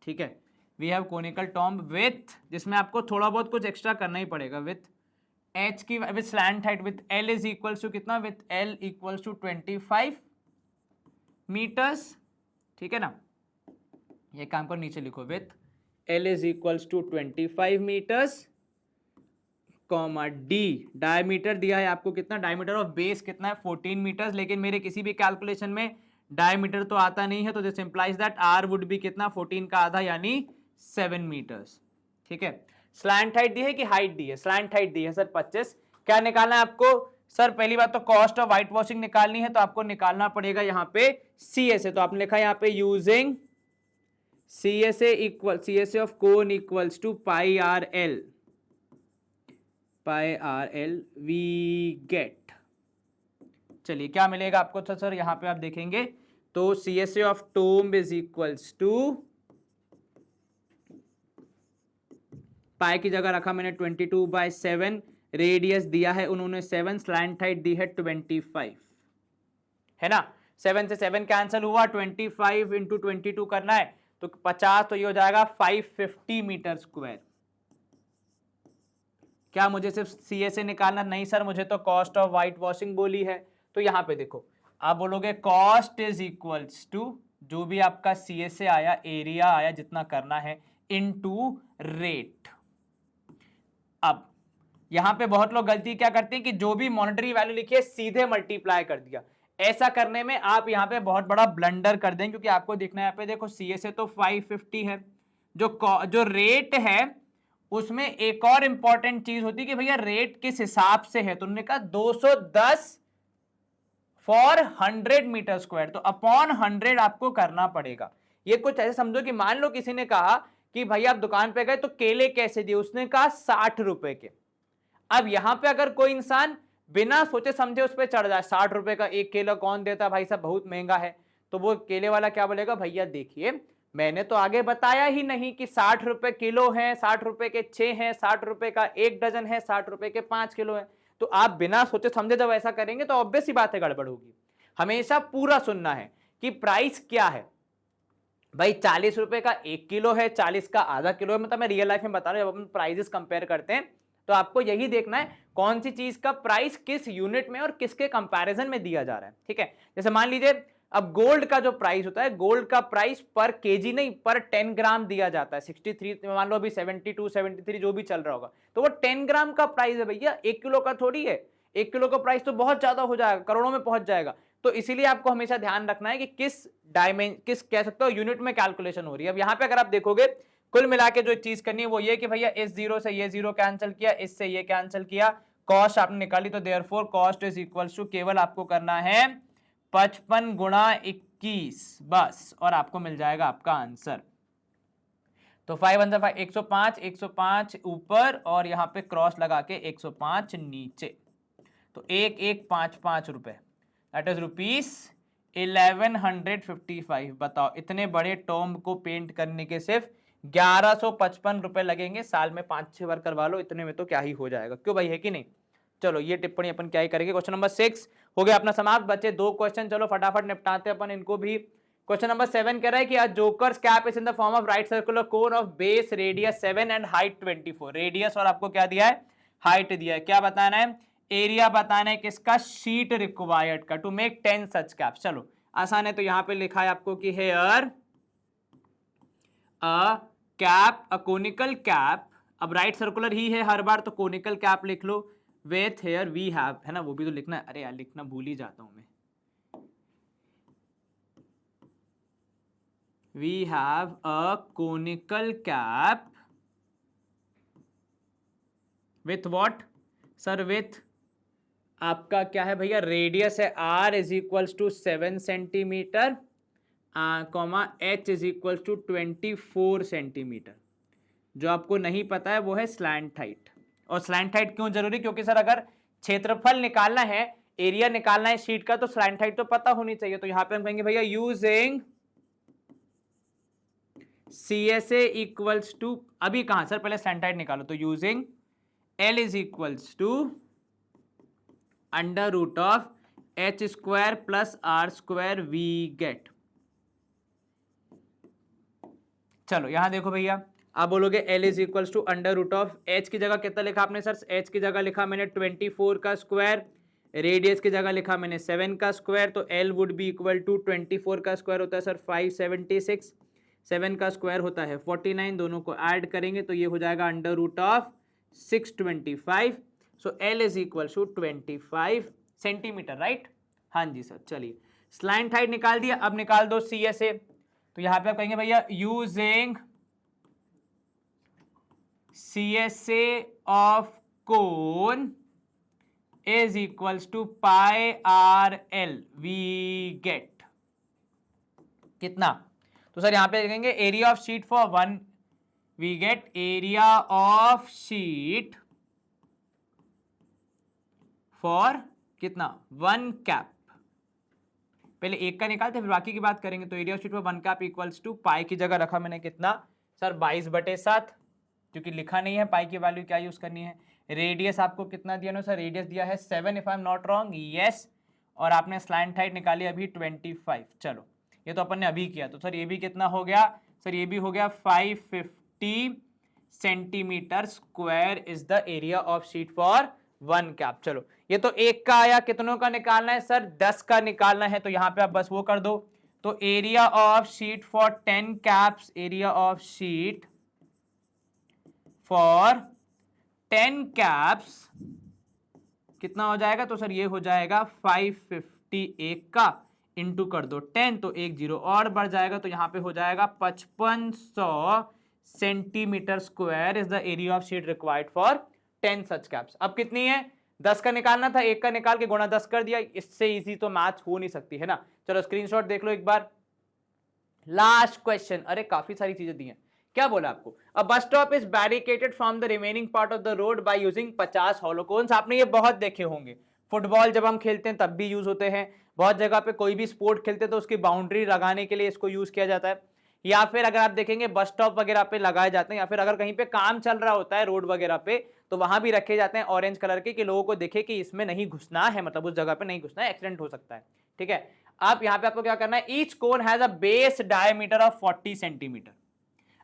ठीक है। We have conical tomb with, जिसमें आपको थोड़ा बहुत कुछ एक्स्ट्रा करना ही पड़ेगा, विथ एच की, with slant height, with L is equals to कितना, with L equals to 25 metres, ठीक है ना। ये काम कर नीचे लिखो, with L is equals to 25 metres, comma D diameter दिया है आपको कितना, डायमीटर ऑफ बेस कितना है 14 मीटर्स। लेकिन मेरे किसी भी कैलकुलेशन में डायमीटर तो आता नहीं है, तो this implies that R would be कितना, 14 का आधा यानी 7 मीटर्स, ठीक है। स्लैंट हाइट दी है कि हाइट दी है, स्लैंट हाइट दी है सर 25। क्या निकालना है आपको सर? पहली बात तो कॉस्ट ऑफ व्हाइट वॉशिंग निकालनी है, तो आपको निकालना पड़ेगा यहाँ पे CSA। तो आपने लिखा यहाँ पे using CSA equal, CSA of cone equals to pi are L we get, चलिए क्या मिलेगा आपको? तो सर यहां पे आप देखेंगे तो CSA of tomb is equals to, pi की जगह रखा मैंने 22/7, रेडियस दिया है उन्होंने 7, स्लैंट हाइट दी है 25, है ना। 7 से 7 कैंसिल हुआ, 25 इंटू 22 करना है तो 50, तो ये हो जाएगा 550 मीटर स्क्वायर। क्या मुझे सिर्फ CSA निकालना? नहीं सर, मुझे तो कॉस्ट ऑफ व्हाइट वॉशिंग बोली है। तो यहां पे देखो आप बोलोगे कॉस्ट इज इक्वल्स टू जो भी आपका CSA आया, एरिया आया जितना करना है, इनटू रेट। अब यहां पे बहुत लोग गलती क्या करते हैं कि जो भी मॉनेटरी वैल्यू लिखी है सीधे मल्टीप्लाई कर दिया। ऐसा करने में आप यहां पे बहुत बड़ा ब्लंडर कर दें, क्योंकि आपको देखना है यहाँ पे देखो CSA तो 550 है, जो रेट है उसमें एक और इंपॉर्टेंट चीज होती है कि भैया रेट किस हिसाब से है, तो उन्होंने कहा 210 फॉर 100 मीटर स्क्वायर, तो अपॉन 100 आपको करना पड़ेगा। ये कुछ ऐसे समझो कि मान लो किसी ने कहा कि भाई आप दुकान पे गए तो केले कैसे दिए, उसने कहा 60 रुपए के। अब यहां पे अगर कोई इंसान बिना सोचे समझे उस पर चढ़ जाए, 60 रुपए का एक केला कौन देता भाई साहब, बहुत महंगा है, तो वो केले वाला क्या बोलेगा, भैया देखिए मैंने तो आगे बताया ही नहीं कि 60 रुपए किलो है, 60 रुपए के 6 हैं, 60 रुपए का 1 डजन है, 60 रुपए के 5 किलो है। तो आप बिना सोचे समझे जब ऐसा करेंगे तो ऑब्वियस ही बात है गड़बड़ होगी। हमेशा पूरा सुनना है कि प्राइस क्या है भाई, 40 रुपए का 1 किलो है, 40 का आधा किलो है, मतलब मैं रियल लाइफ में बता रहा हूं, जब हम प्राइसेस कंपेयर करते हैं तो आपको यही देखना है कौन सी चीज का प्राइस किस यूनिट में और किसके कंपैरिजन में दिया जा रहा है, ठीक है। जैसे मान लीजिए अब गोल्ड का जो प्राइस होता है, गोल्ड का प्राइस पर केजी नहीं पर 10 ग्राम दिया जाता है। 63 मान लो अभी 72 73 जो भी चल रहा होगा, तो वो 10 ग्राम का प्राइस है भैया, 1 किलो का थोड़ी है। 1 किलो का प्राइस तो बहुत ज्यादा हो जाएगा, करोड़ों में पहुंच जाएगा। तो इसीलिए आपको हमेशा ध्यान रखना है कि किस कह सकते हो यूनिट में कैलकुलेशन हो रही है। अब यहाँ पे अगर आप देखोगे कुल मिला के जो चीज करनी है वो ये कि भैया इस जीरो से ये जीरो कैंसिल किया, इससे ये कैंसिल किया, कॉस्ट आपने निकाली, तो therefore cost is equals to, केवल आपको करना है 55 गुणा 21 बस, और आपको मिल जाएगा आपका आंसर। तो 5 1 5 105, 105 ऊपर और यहाँ पे क्रॉस लगा के 105 नीचे, तो 1155 रुपए, दैट इज रुपीस 1155। बताओ इतने बड़े टॉम को पेंट करने के सिर्फ 1155 रुपए लगेंगे, साल में 5-6 बार करवा लो, इतने में तो क्या ही हो जाएगा, क्यों भाई, है कि नहीं। चलो ये टिप्पणी अपन क्या ही करेंगे। क्वेश्चन नंबर 6 हो गया अपना समाप्त, बच्चे 2 क्वेश्चन, चलो फटाफट निपटाते अपन इनको भी। क्वेश्चन नंबर 7 कह रहा है कि a jokers cap is in the form of right circular cone of base radius 7 and height 24। Radius और आपको क्या दिया है, हाइट दिया है, क्या बताना है, एरिया बताना है किसका, शीट रिक्वायर्ड का, टू मेक 10 सच कैप्स। चलो आसान है, तो यहां पे लिखा है आपको कि here a cap, a conical cap, अब राइट सर्कुलर ही है हर बार तो कोनिकल कैप लिख लो, विथ हेयर वी हैव, है ना, वो भी तो लिखना है, अरे यार लिखना भूल ही जाता हूं मैं, we have a conical cap with what sir, with आपका क्या है भैया, रेडियस है r is equals to 7 centimetre comma h is equals to 24 centimetre. जो आपको नहीं पता है वो है स्लैंट हाइट। और स्लैंट हाइट क्यों जरूरी, क्योंकि सर अगर क्षेत्रफल निकालना है, एरिया निकालना है शीट का, तो स्लैंट हाइट तो पता होनी चाहिए। तो यहां पे हम कहेंगे भैया यूजिंग CSA इक्वल्स टू, अभी कहां सर, पहले स्लैंट हाइट निकालो, तो using L is equals to under root of h square plus r square we get. चलो यहां देखो भैया, आप बोलोगे L is equals to under root of h की जगह कितना लिखा आपने सर, h की जगह लिखा मैंने 24 का स्क्वायर, रेडियस की जगह लिखा मैंने 7 का स्क्वायर, तो L would be equal to 24 का स्क्वायर होता है सर 576, 7 का स्क्वायर होता है 49, दोनों को ऐड करेंगे तो ये हो जाएगा under root of 625। So L is equal to 25 centimetre, right. हाँ जी सर, चलिए स्लैंट हाइट निकाल दिया, अब निकाल दो CSA। तो यहां पे आप कहेंगे भैया using CSA of cone is equals to pi are L, we get कितना, तो सर यहां पे लिखेंगे area of sheet for 1, we get area of sheet for कितना, 1 कैप। पहले एक का निकालते फिर बाकी की बात करेंगे। तो area of sheet for 1 cap equals to, pi की जगह रखा मैंने कितना सर 22/7, क्योंकि लिखा नहीं है पाई की वैल्यू क्या यूज करनी है। रेडियस आपको कितना दिया ना सर, रेडियस दिया है 7 if I am not wrong, yes, और आपने स्लैंट हाइट निकाली अभी 25। चलो ये तो अपन ने अभी किया, तो सर ये भी कितना हो गया सर, ये भी हो गया 550 centimetre square is the area of sheet for 1 cap. चलो ये तो एक का आया, कितनों का निकालना है सर, 10 का निकालना है, तो यहां पे आप बस वो कर दो, तो area of sheet for 10 caps, area of sheet for 10 caps कितना हो जाएगा, तो सर ये हो जाएगा 551 का इंटू कर दो 10, तो 1 0 और बढ़ जाएगा, तो यहां पे हो जाएगा 5500 centimetre square is the area of sheet required for 10 such caps. अब कितनी है, 10 का निकालना था, 1 का निकाल के गुणा 10 कर दिया, इससे इजी तो मैथ हो नहीं सकती है ना। चलो स्क्रीनशॉट देख लो एक बार। लास्ट क्वेश्चन, अरे काफी सारी चीजें दी हैं। क्या बोला आपको, uh bus stop is barricaded from the remaining part of the road by using 50 hollow cones. आपने ये बहुत देखे होंगे, फुटबॉल जब हम खेलते हैं तब भी यूज होते हैं, बहुत जगह पे कोई भी स्पोर्ट खेलते हैं तो उसकी बाउंड्री लगाने के लिए इसको यूज किया जाता है, या फिर अगर आप देखेंगे बस स्टॉप वगैरह पे लगाए जाते हैं, या फिर अगर कहीं पे काम चल रहा होता है रोड वगैरह पे तो वहां भी रखे जाते हैं ऑरेंज कलर के, कि लोगों को दिखे कि इसमें नहीं घुसना है, मतलब उस जगह पे नहीं घुसना है, एक्सीडेंट हो सकता है। ठीक है, आप यहाँ पे आपको क्या करना है, each cone has a base diameter of 40 centimetre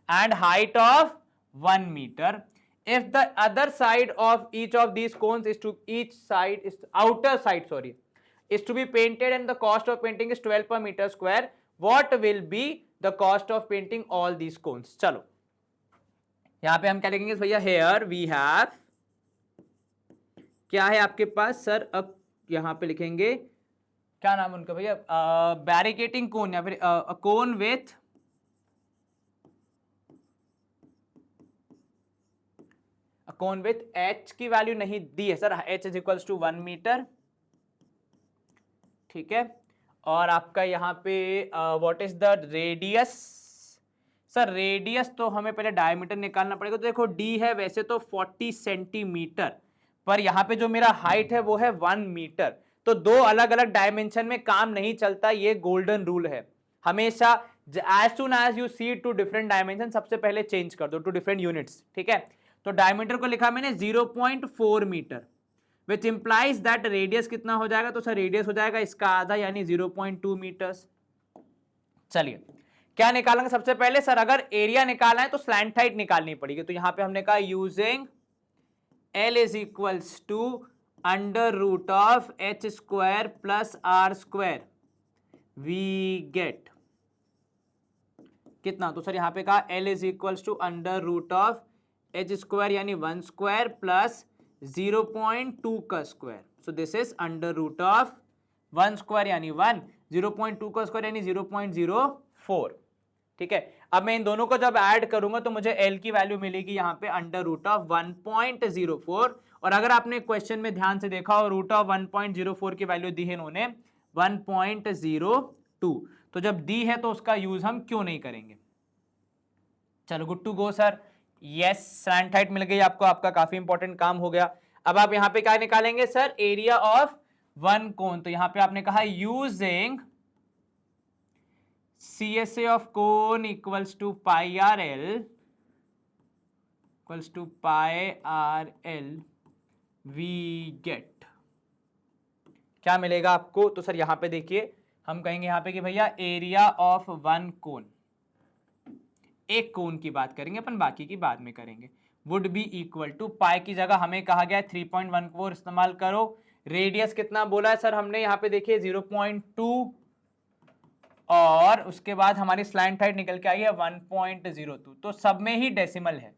and height of 1 meter. If the other side of each of these cones is to outer side is to be painted and the cost of painting is 12 per meter square, what will be the cost of painting all these cones? चलो यहां पे हम क्या लिखेंगे भैया, here we have, क्या है आपके पास सर, अब यहां पे लिखेंगे क्या नाम उनका भैया, बैरिकेटिंग कोन या फिर cone with cone with h की वैल्यू नहीं दी है sir, h is equals to 1 metre. ठीक है, और आपका यहाँ पे what is the radius, sir radius तो हमें पहले डायमीटर निकालना पड़ेगा। तो देखो d है वैसे तो 40 सेंटीमीटर, पर यहाँ पे जो मेरा हाइट है वो है 1 मीटर, तो दो अलग अलग डायमेंशन में काम नहीं चलता, ये गोल्डन रूल है हमेशा। As soon as you see two different dimension, सबसे पहले चेंज कर दो टू डिफरेंट यूनिट्स। ठीक है, तो डायमीटर को लिखा मैंने 0.4 metre, which implies that radius कितना हो जाएगा, तो सर रेडियस हो जाएगा इसका आधा यानी 0.2 मीटर्स। चलिए क्या निकालेंगे सबसे पहले, सर अगर एरिया निकालना है तो स्लैंट हाइट निकालनी पड़ेगी, तो यहां पे हमने कहा using L is equals to under root of h square plus r square, we get कितना, तो सर यहां पे कहा L is equals to under root of h square यानी 1 स्क्वायर प्लस 0.2 का square, so this is under root of 1 square यानी 1, 0.2 का square यानी 0.04। ठीक है, अब मैं इन दोनों को जब ऐड करूंगा तो मुझे L की वैल्यू मिलेगी यहाँ पे अंडर रूट ऑफ 1.04, और अगर आपने क्वेश्चन में ध्यान से देखा हो रूट ऑफ 1.04 की वैल्यू दी है इन्होंने 1.02, तो जब दी है तो उसका यूज हम क्यों नहीं करेंगे। चलो good to go sir, yes slant height मिल गई आपको, आपका काफी इंपॉर्टेंट काम हो गया। अब आप यहां पे क्या निकालेंगे sir, area of one cone, तो यहां पे आपने कहा using CSA of cone equals to pi are L we get क्या मिलेगा आपको, तो सर यहां पे देखिए हम कहेंगे यहां पे कि भैया एरिया ऑफ वन कोन, एक कोन की बात करेंगे अपन, बाकी की बाद में करेंगे, would be equal to pi की जगह हमें कहा गया 3.14 इस्तेमाल करो। रेडियस कितना बोला है सर हमने, यहाँ पे देखिए 0.2, और उसके बाद हमारी स्लैंट हाइट निकल के आई है 1.02, तो सब में ही डेसिमल है,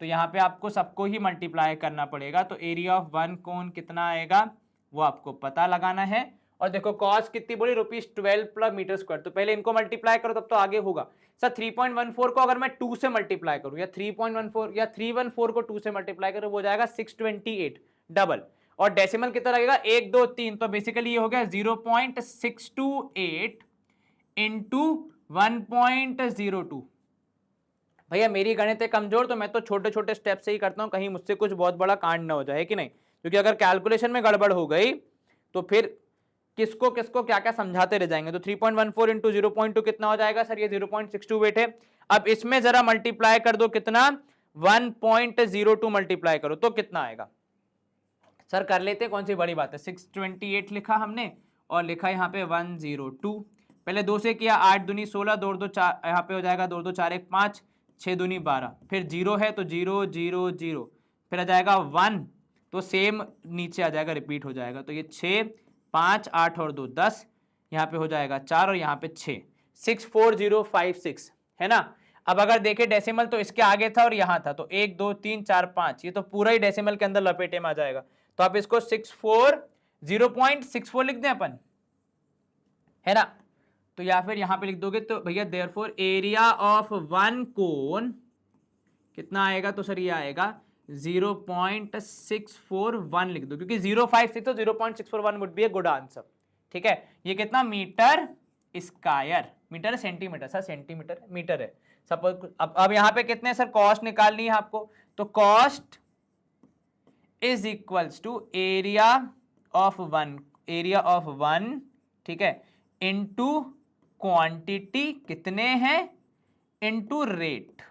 तो यहाँ पे आपको सबको ही मल्टीप्लाई करना पड़ेगा। तो एरिया ऑफ वन कोन कितना आएगा वो आपको पता लगाना है, और देखो कॉस्ट कितनी बोली, ₹12 पर मीटर स्क्वायर, तो पहले इनको मल्टीप्लाई करो तब तो आगे होगा। सर 3.14 को अगर मैं 2 से मल्टीप्लाई करूं, या 3.14 या 314 को 2 से मल्टीप्लाई करूं, वो जाएगा 628 डबल, और डेसिमल कितना लगेगा 1 2 3, तो बेसिकली ये हो गया 0.628 इंटू 1.02। भैया मेरी गणित है कमजोर, तो मैं तो छोटे छोटे स्टेप से ही करता हूं, कहीं मुझसे कुछ बहुत बड़ा कांड ना हो जाए कि नहीं, क्योंकि अगर कैलकुलेशन में गड़बड़ हो गई तो फिर किसको किसको क्या क्या समझाते रह जाएंगे। तो 3.14 इंटू 0.2 कितना हो जाएगा सर, ये 0.628 है। अब इसमें जरा मल्टीप्लाई कर दो, कितना 1.02 मल्टीप्लाई करो तो कितना आएगा सर, कर लेते कौन सी बड़ी बात है। 628 लिखा हमने और लिखा यहाँ पे 102, पहले 2 से किया, 8 दूनी 16, 2 2 4, यहाँ पे हो जाएगा 2 2 4 1 5, 6 दूनी 12, फिर 0 है तो 0 0 0, फिर आ जाएगा 1, तो सेम नीचे आ जाएगा, रिपीट हो जाएगा, तो ये 6 5 8 और 2 10, यहाँ पे हो जाएगा 4 और यहाँ पे 6, 64056 है ना। अब अगर देखें डेसिमल तो इसके आगे था और यहाँ था, तो 1 2 3 4 5, ये तो पूरा ही डेसिमल के अंदर लपेटे में आ जाएगा, तो आप इसको 0.64 लिख दें अपन, है ना। तो या फिर यहाँ पे लिख दोगे तो भैया देयरफॉर एरिया ऑफ वन कोन कितना आएगा, तो सर ये आएगा 0.641 लिख दो, क्योंकि 056 तो 0.641 would be a good answer. ठीक है, ये कितना मीटर स्क्वायर, मीटर है सेंटीमीटर, सर सेंटीमीटर मीटर है सपोज। अब यहाँ पे कितने सर कॉस्ट निकालनी है आपको, तो cost is equals to area of one, ठीक है, इनटू क्वांटिटी कितने हैं इनटू रेट,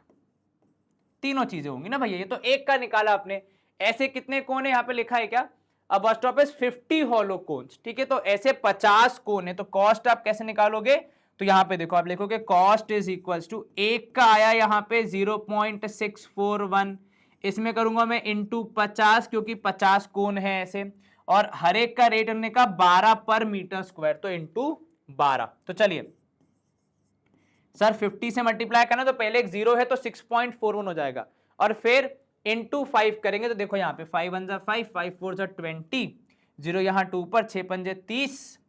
तीनों चीजें होंगी ना भैया। ये तो एक का निकाला आपने, ऐसे कितने कोन है यहाँ पे लिखा है क्या, अब बस स्टॉप इज 50 हॉलो कोन्स, ठीक है, तो ऐसे 50 कोन है, तो कॉस्ट आप कैसे निकालोगे, तो यहाँ पे देखो आप लिखोगे कॉस्ट इज इक्वल्स टू, एक का आया यहाँ पे 0.641, इसमें करूंगा मैं इंटू 50 क्योंकि 50 कोन है ऐसे, और हर एक का रेट हमने कहा 12 पर मीटर स्क्वायर, तो इंटू 12। तो चलिए सर 50 से मल्टीप्लाई करना, तो पहले एक जीरो है तो 6.41 हो जाएगा, और फिर इंटू 5 करेंगे, तो देखो यहाँ पे 5 1 जा 5, 5 4 जा 20, जीरो यहाँ 2 पर, 6 पंजे 30,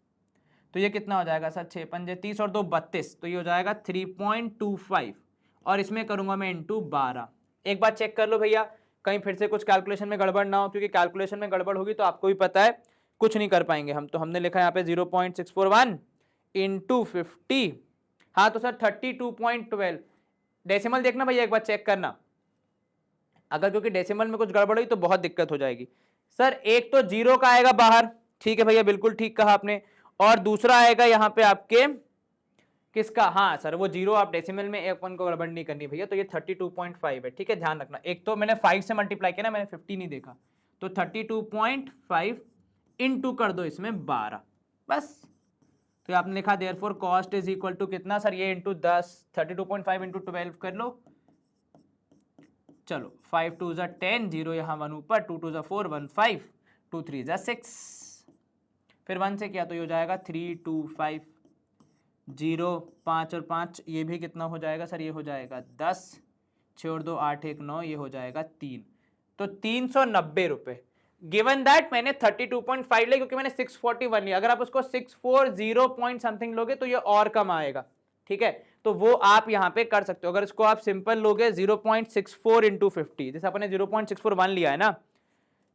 तो ये कितना हो जाएगा सर, 6 पंजे 30 और 2 32, तो ये हो जाएगा 3.25, और इसमें करूंगा मैं इंटू 12। एक बार चेक कर लो भैया, कहीं फिर से कुछ कैलकुलेशन में गड़बड़ ना हो, क्योंकि कैलकुलेशन में गड़बड़ होगी तो आपको भी पता है कुछ नहीं कर पाएंगे हम। तो हमने लिखा यहाँ पे 0.641 इंटू 50, हाँ तो सर 32.12, डेसिमल देखना भैया एक बार चेक करना, अगर क्योंकि डेसिमल में कुछ गड़बड़ हुई तो बहुत दिक्कत हो जाएगी। सर एक तो जीरो का आएगा बाहर, ठीक है भैया बिल्कुल ठीक कहा आपने, और दूसरा आएगा यहाँ पे आपके किसका, हाँ सर वो जीरो आप डेसिमल में अपन को गड़बड़ नहीं करनी भैया, तो ये 32.5 है, ठीक है ध्यान रखना। एक तो मैंने 5 से मल्टीप्लाई किया ना, मैंने 50 नहीं देखा, तो 32.5 इंटू कर दो इसमें 12, बस। तो आपने लिखा therefore cost is equal to कितना सर, ये इंटू 10, 32.5 इंटू 12 कर लो, चलो 5 2 जा 10, जीरो यहाँ 1 ऊपर, 2 2 जा 4, 1 5, 2 3 जा 6, फिर 1 से किया तो ये हो जाएगा 3 2 5, 0 5 और 5, ये भी कितना हो जाएगा सर, ये हो जाएगा 10, 6 और 2 8 1 9, ये हो जाएगा 3, तो 390 रुपए। गिवन दैट मैंने 32.5 लिया क्योंकि मैंने 641 लिया, अगर आप उसको 640 पॉइंट समथिंग लोगे तो ये और कम आएगा, ठीक है, तो वो आप यहाँ पे कर सकते हो। अगर इसको आप सिंपल लोगे 0.64 इंटू 50, जैसे अपने 0.641 लिया है ना,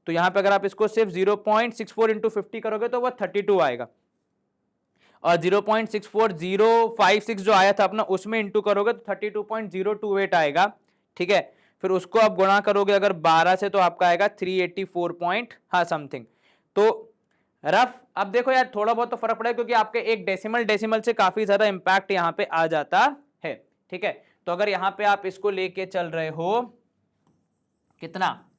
तो यहाँ पे अगर आप इसको सिर्फ 0.64 इंटू 50 करोगे तो वो 32 आएगा, और 0.64056 जो आया था अपना उसमें इंटू करोगे तो 32.028 आएगा, ठीक है, फिर उसको आप गुणा करोगे अगर 12 से तो आपका आएगा 384 पॉइंट हाँ समथिंग। तो रफ, अब देखो यार थोड़ा बहुत तो फर्क पड़ेगा क्योंकि आपके एक डेसिमल से काफी ज्यादा इंपैक्ट यहाँ पे आ जाता है, ठीक है। तो अगर यहाँ पे आप इसको लेके चल रहे हो कितना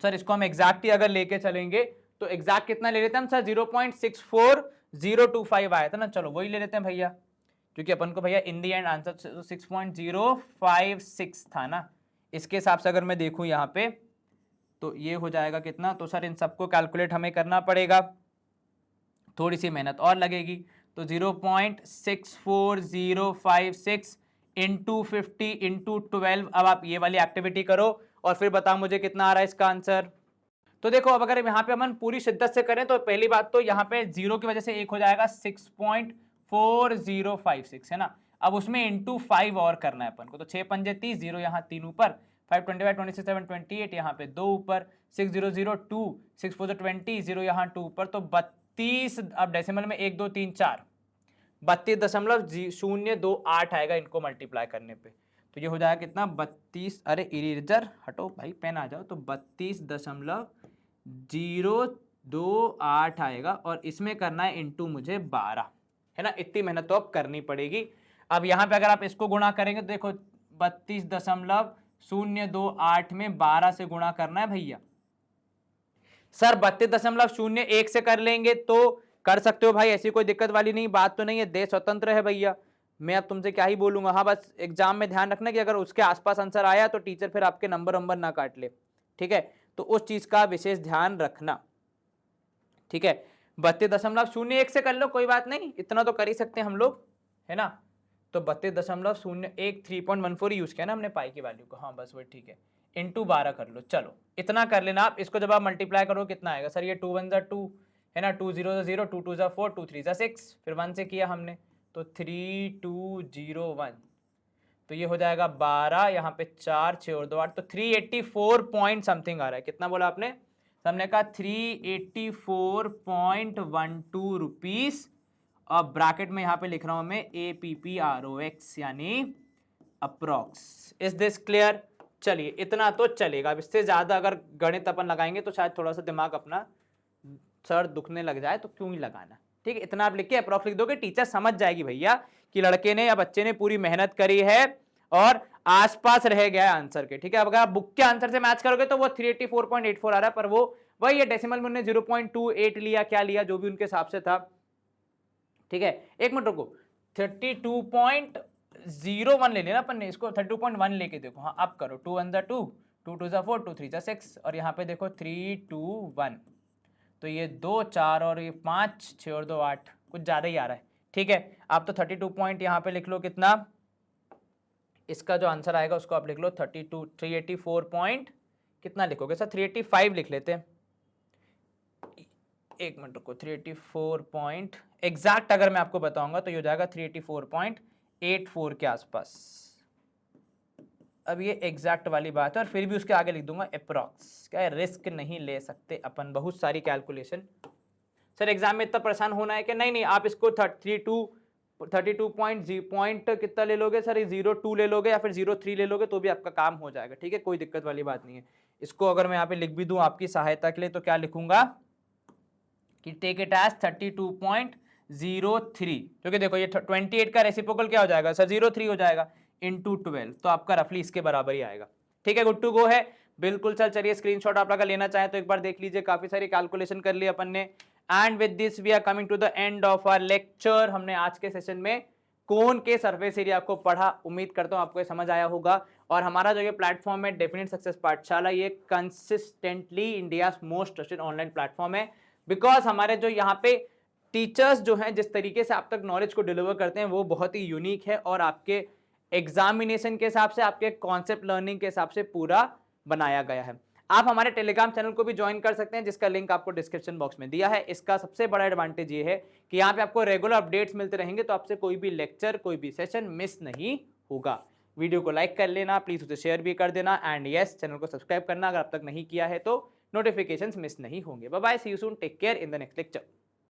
सर, इसको हम एग्जैक्ट ही अगर लेके चलेंगे तो एग्जैक्ट कितना ले लेते हैं हम सर, 0.64025 आया था ना, चलो वही ले लेते हैं भैया, क्योंकि अपन को भैया इन दी एंड आंसर 6.056 था ना, इसके हिसाब से अगर मैं देखूं यहाँ पे तो ये हो जाएगा कितना, तो सर इन सबको कैलकुलेट हमें करना पड़ेगा, थोड़ी सी मेहनत और लगेगी, तो 0.64056 इंटू 50 इंटू 12, अब आप ये वाली एक्टिविटी करो और फिर बताओ मुझे कितना आ रहा है इसका आंसर। तो देखो अब अगर यहाँ पे अपन पूरी शिद्दत से करें तो पहली बात तो यहाँ पे जीरो की वजह से एक हो जाएगा 6.4056 है ना, अब उसमें इंटू 5 और करना है अपन को, तो 6 पंजे 30, जीरो यहाँ 3 ऊपर, 5 25 26 7 28, यहाँ पे 2 ऊपर, 6 0 0 2, 6 4 20, जीरो यहाँ 2 ऊपर, तो 32, अब डेसिमल में 1 2 3 4, 32.028 आएगा इनको मल्टीप्लाई करने पे, तो ये हो जाएगा कितना 32, अरे इरेजर हटो भाई पेन आ जाओ, तो 32.028 आएगा, और इसमें करना है इंटू मुझे 12 है ना, इतनी मेहनत तो अब करनी पड़ेगी। अब यहाँ पे अगर आप इसको गुणा करेंगे तो देखो 32.028 में 12 से गुणा करना है भैया, सर 32.01 से कर लेंगे तो कर सकते हो भाई, ऐसी कोई दिक्कत वाली नहीं बात तो नहीं है, देश स्वतंत्र है भैया, मैं अब तुमसे क्या ही बोलूंगा। हाँ बस एग्जाम में ध्यान रखना कि अगर उसके आसपास आंसर आया तो टीचर फिर आपके नंबर ना काट ले, ठीक है, तो उस चीज का विशेष ध्यान रखना, ठीक है। 32.01 से कर लो कोई बात नहीं, इतना तो कर ही सकते हैं हम लोग है ना, तो 32.01 3.14 यूज किया ना हमने पाई की वैल्यू को, हाँ बस वही ठीक है, इंटू 12 कर लो, चलो इतना कर लेना आप। इसको जब आप मल्टीप्लाई करो कितना आएगा सर, ये 2 1 जा 2 है ना, 2 0 0, 2 2 जा 4, 2 3 जा 6, फिर 1 से किया हमने तो 3 2 0 1, तो ये हो जाएगा 12, यहाँ पे 4, 6 और 2 8, तो 384 पॉइंट समथिंग आ रहा है। कितना बोला आपने? तो हमने कहा 384.12 रुपीस, और ब्रैकेट में यहाँ पे लिख रहा हूं मैं APPROX यानी अप्रोक्स। Is this clear? चलिए इतना तो चलेगा, अब इससे ज्यादा अगर गणित अपन लगाएंगे तो शायद थोड़ा सा दिमाग अपना सर दुखने लग जाए, तो क्यों ही लगाना। ठीक है, इतना आप लिख के अप्रोक्स लिख दोगे, टीचर समझ जाएगी भैया कि लड़के ने या बच्चे ने पूरी मेहनत करी है और आसपास रह गया आंसर के। ठीक है, अब अगर आप बुक के आंसर से मैच करोगे तो वो 384.84 आ रहा है, पर वो वही है डेसिमल में उन्होंने 0.28 लिया, क्या लिया जो भी उनके हिसाब से था। ठीक है, एक मिनट रुको, 32.01 ले लेना अपन ने, इसको 32.1 लेके देखो। हाँ अब करो, 2 1 2, 2 2 4, 2 3 6, और यहाँ पे देखो 3 2 1, तो ये 2 4 और ये 5 6 और 2 8, कुछ ज्यादा ही आ रहा है। ठीक है, आप तो 32 पॉइंट यहाँ पे लिख लो, कितना इसका जो आंसर आएगा उसको आप लिख लो 384 पॉइंट, कितना लिखोगे सर? 385 लिख लेते हैं। एक मिनट रुको, 384 पॉइंट एग्जैक्ट अगर मैं आपको बताऊंगा तो ये हो जाएगा 384.84 के आसपास। अब ये एग्जैक्ट वाली बात है, और फिर भी उसके आगे लिख दूंगा अप्रॉक्स। क्या रिस्क नहीं ले सकते अपन, बहुत सारी कैलकुलेशन। सर एग्जाम में इतना परेशान होना है कि नहीं नहीं, आप इसको 32 पॉइंट कितना ले लोगे सर? 02 ले लोगे या फिर 03 ले लोगे तो भी आपका काम हो जाएगा। ठीक है, कोई दिक्कत वाली बात नहीं है। इसको अगर मैं यहाँ पे लिख भी दूं आपकी सहायता के लिए, तो क्या लिखूंगा कि टेक इट एज 32.03, क्योंकि देखो ये 28 का रेसिप्रोकल क्या हो जाएगा सर? 03 हो जाएगा इंटू 12, तो आपका रफली इसके बराबर ही आएगा। ठीक है, गुड टू गो है बिल्कुल सर। चलिए स्क्रीनशॉट आप अगर लेना चाहें तो एक बार देख लीजिए, काफी सारी कैलकुलेशन कर ली अपन ने। And with this we are coming to the end of our lecture. हमने आज के सेशन में कोन के सरफेस एरिया को पढ़ा, उम्मीद करता हूं आपको ये समझ आया होगा। और हमारा जो ये प्लेटफॉर्म है डेफिनेट सक्सेस पाठशाला, ये consistently India most trusted online platform है, बिकॉज हमारे जो यहाँ पे टीचर्स जो हैं जिस तरीके से आप तक नॉलेज को डिलीवर करते हैं वो बहुत ही यूनिक है, और आपके एग्जामिनेशन के हिसाब से, आपके कॉन्सेप्ट लर्निंग के हिसाब से पूरा बनाया गया है। आप हमारे टेलीग्राम चैनल को भी ज्वाइन कर सकते हैं, जिसका लिंक आपको डिस्क्रिप्शन बॉक्स में दिया है। इसका सबसे बड़ा एडवांटेज ये है कि यहाँ पे आपको रेगुलर अपडेट्स मिलते रहेंगे, तो आपसे कोई भी लेक्चर, कोई भी सेशन मिस नहीं होगा। वीडियो को लाइक कर लेना, प्लीज उसे शेयर भी कर देना, एंड यस चैनल को सब्सक्राइब करना अगर अब तक नहीं किया है, तो नोटिफिकेशंस मिस नहीं होंगे। Bye bye, see you soon, take care in the next lecture.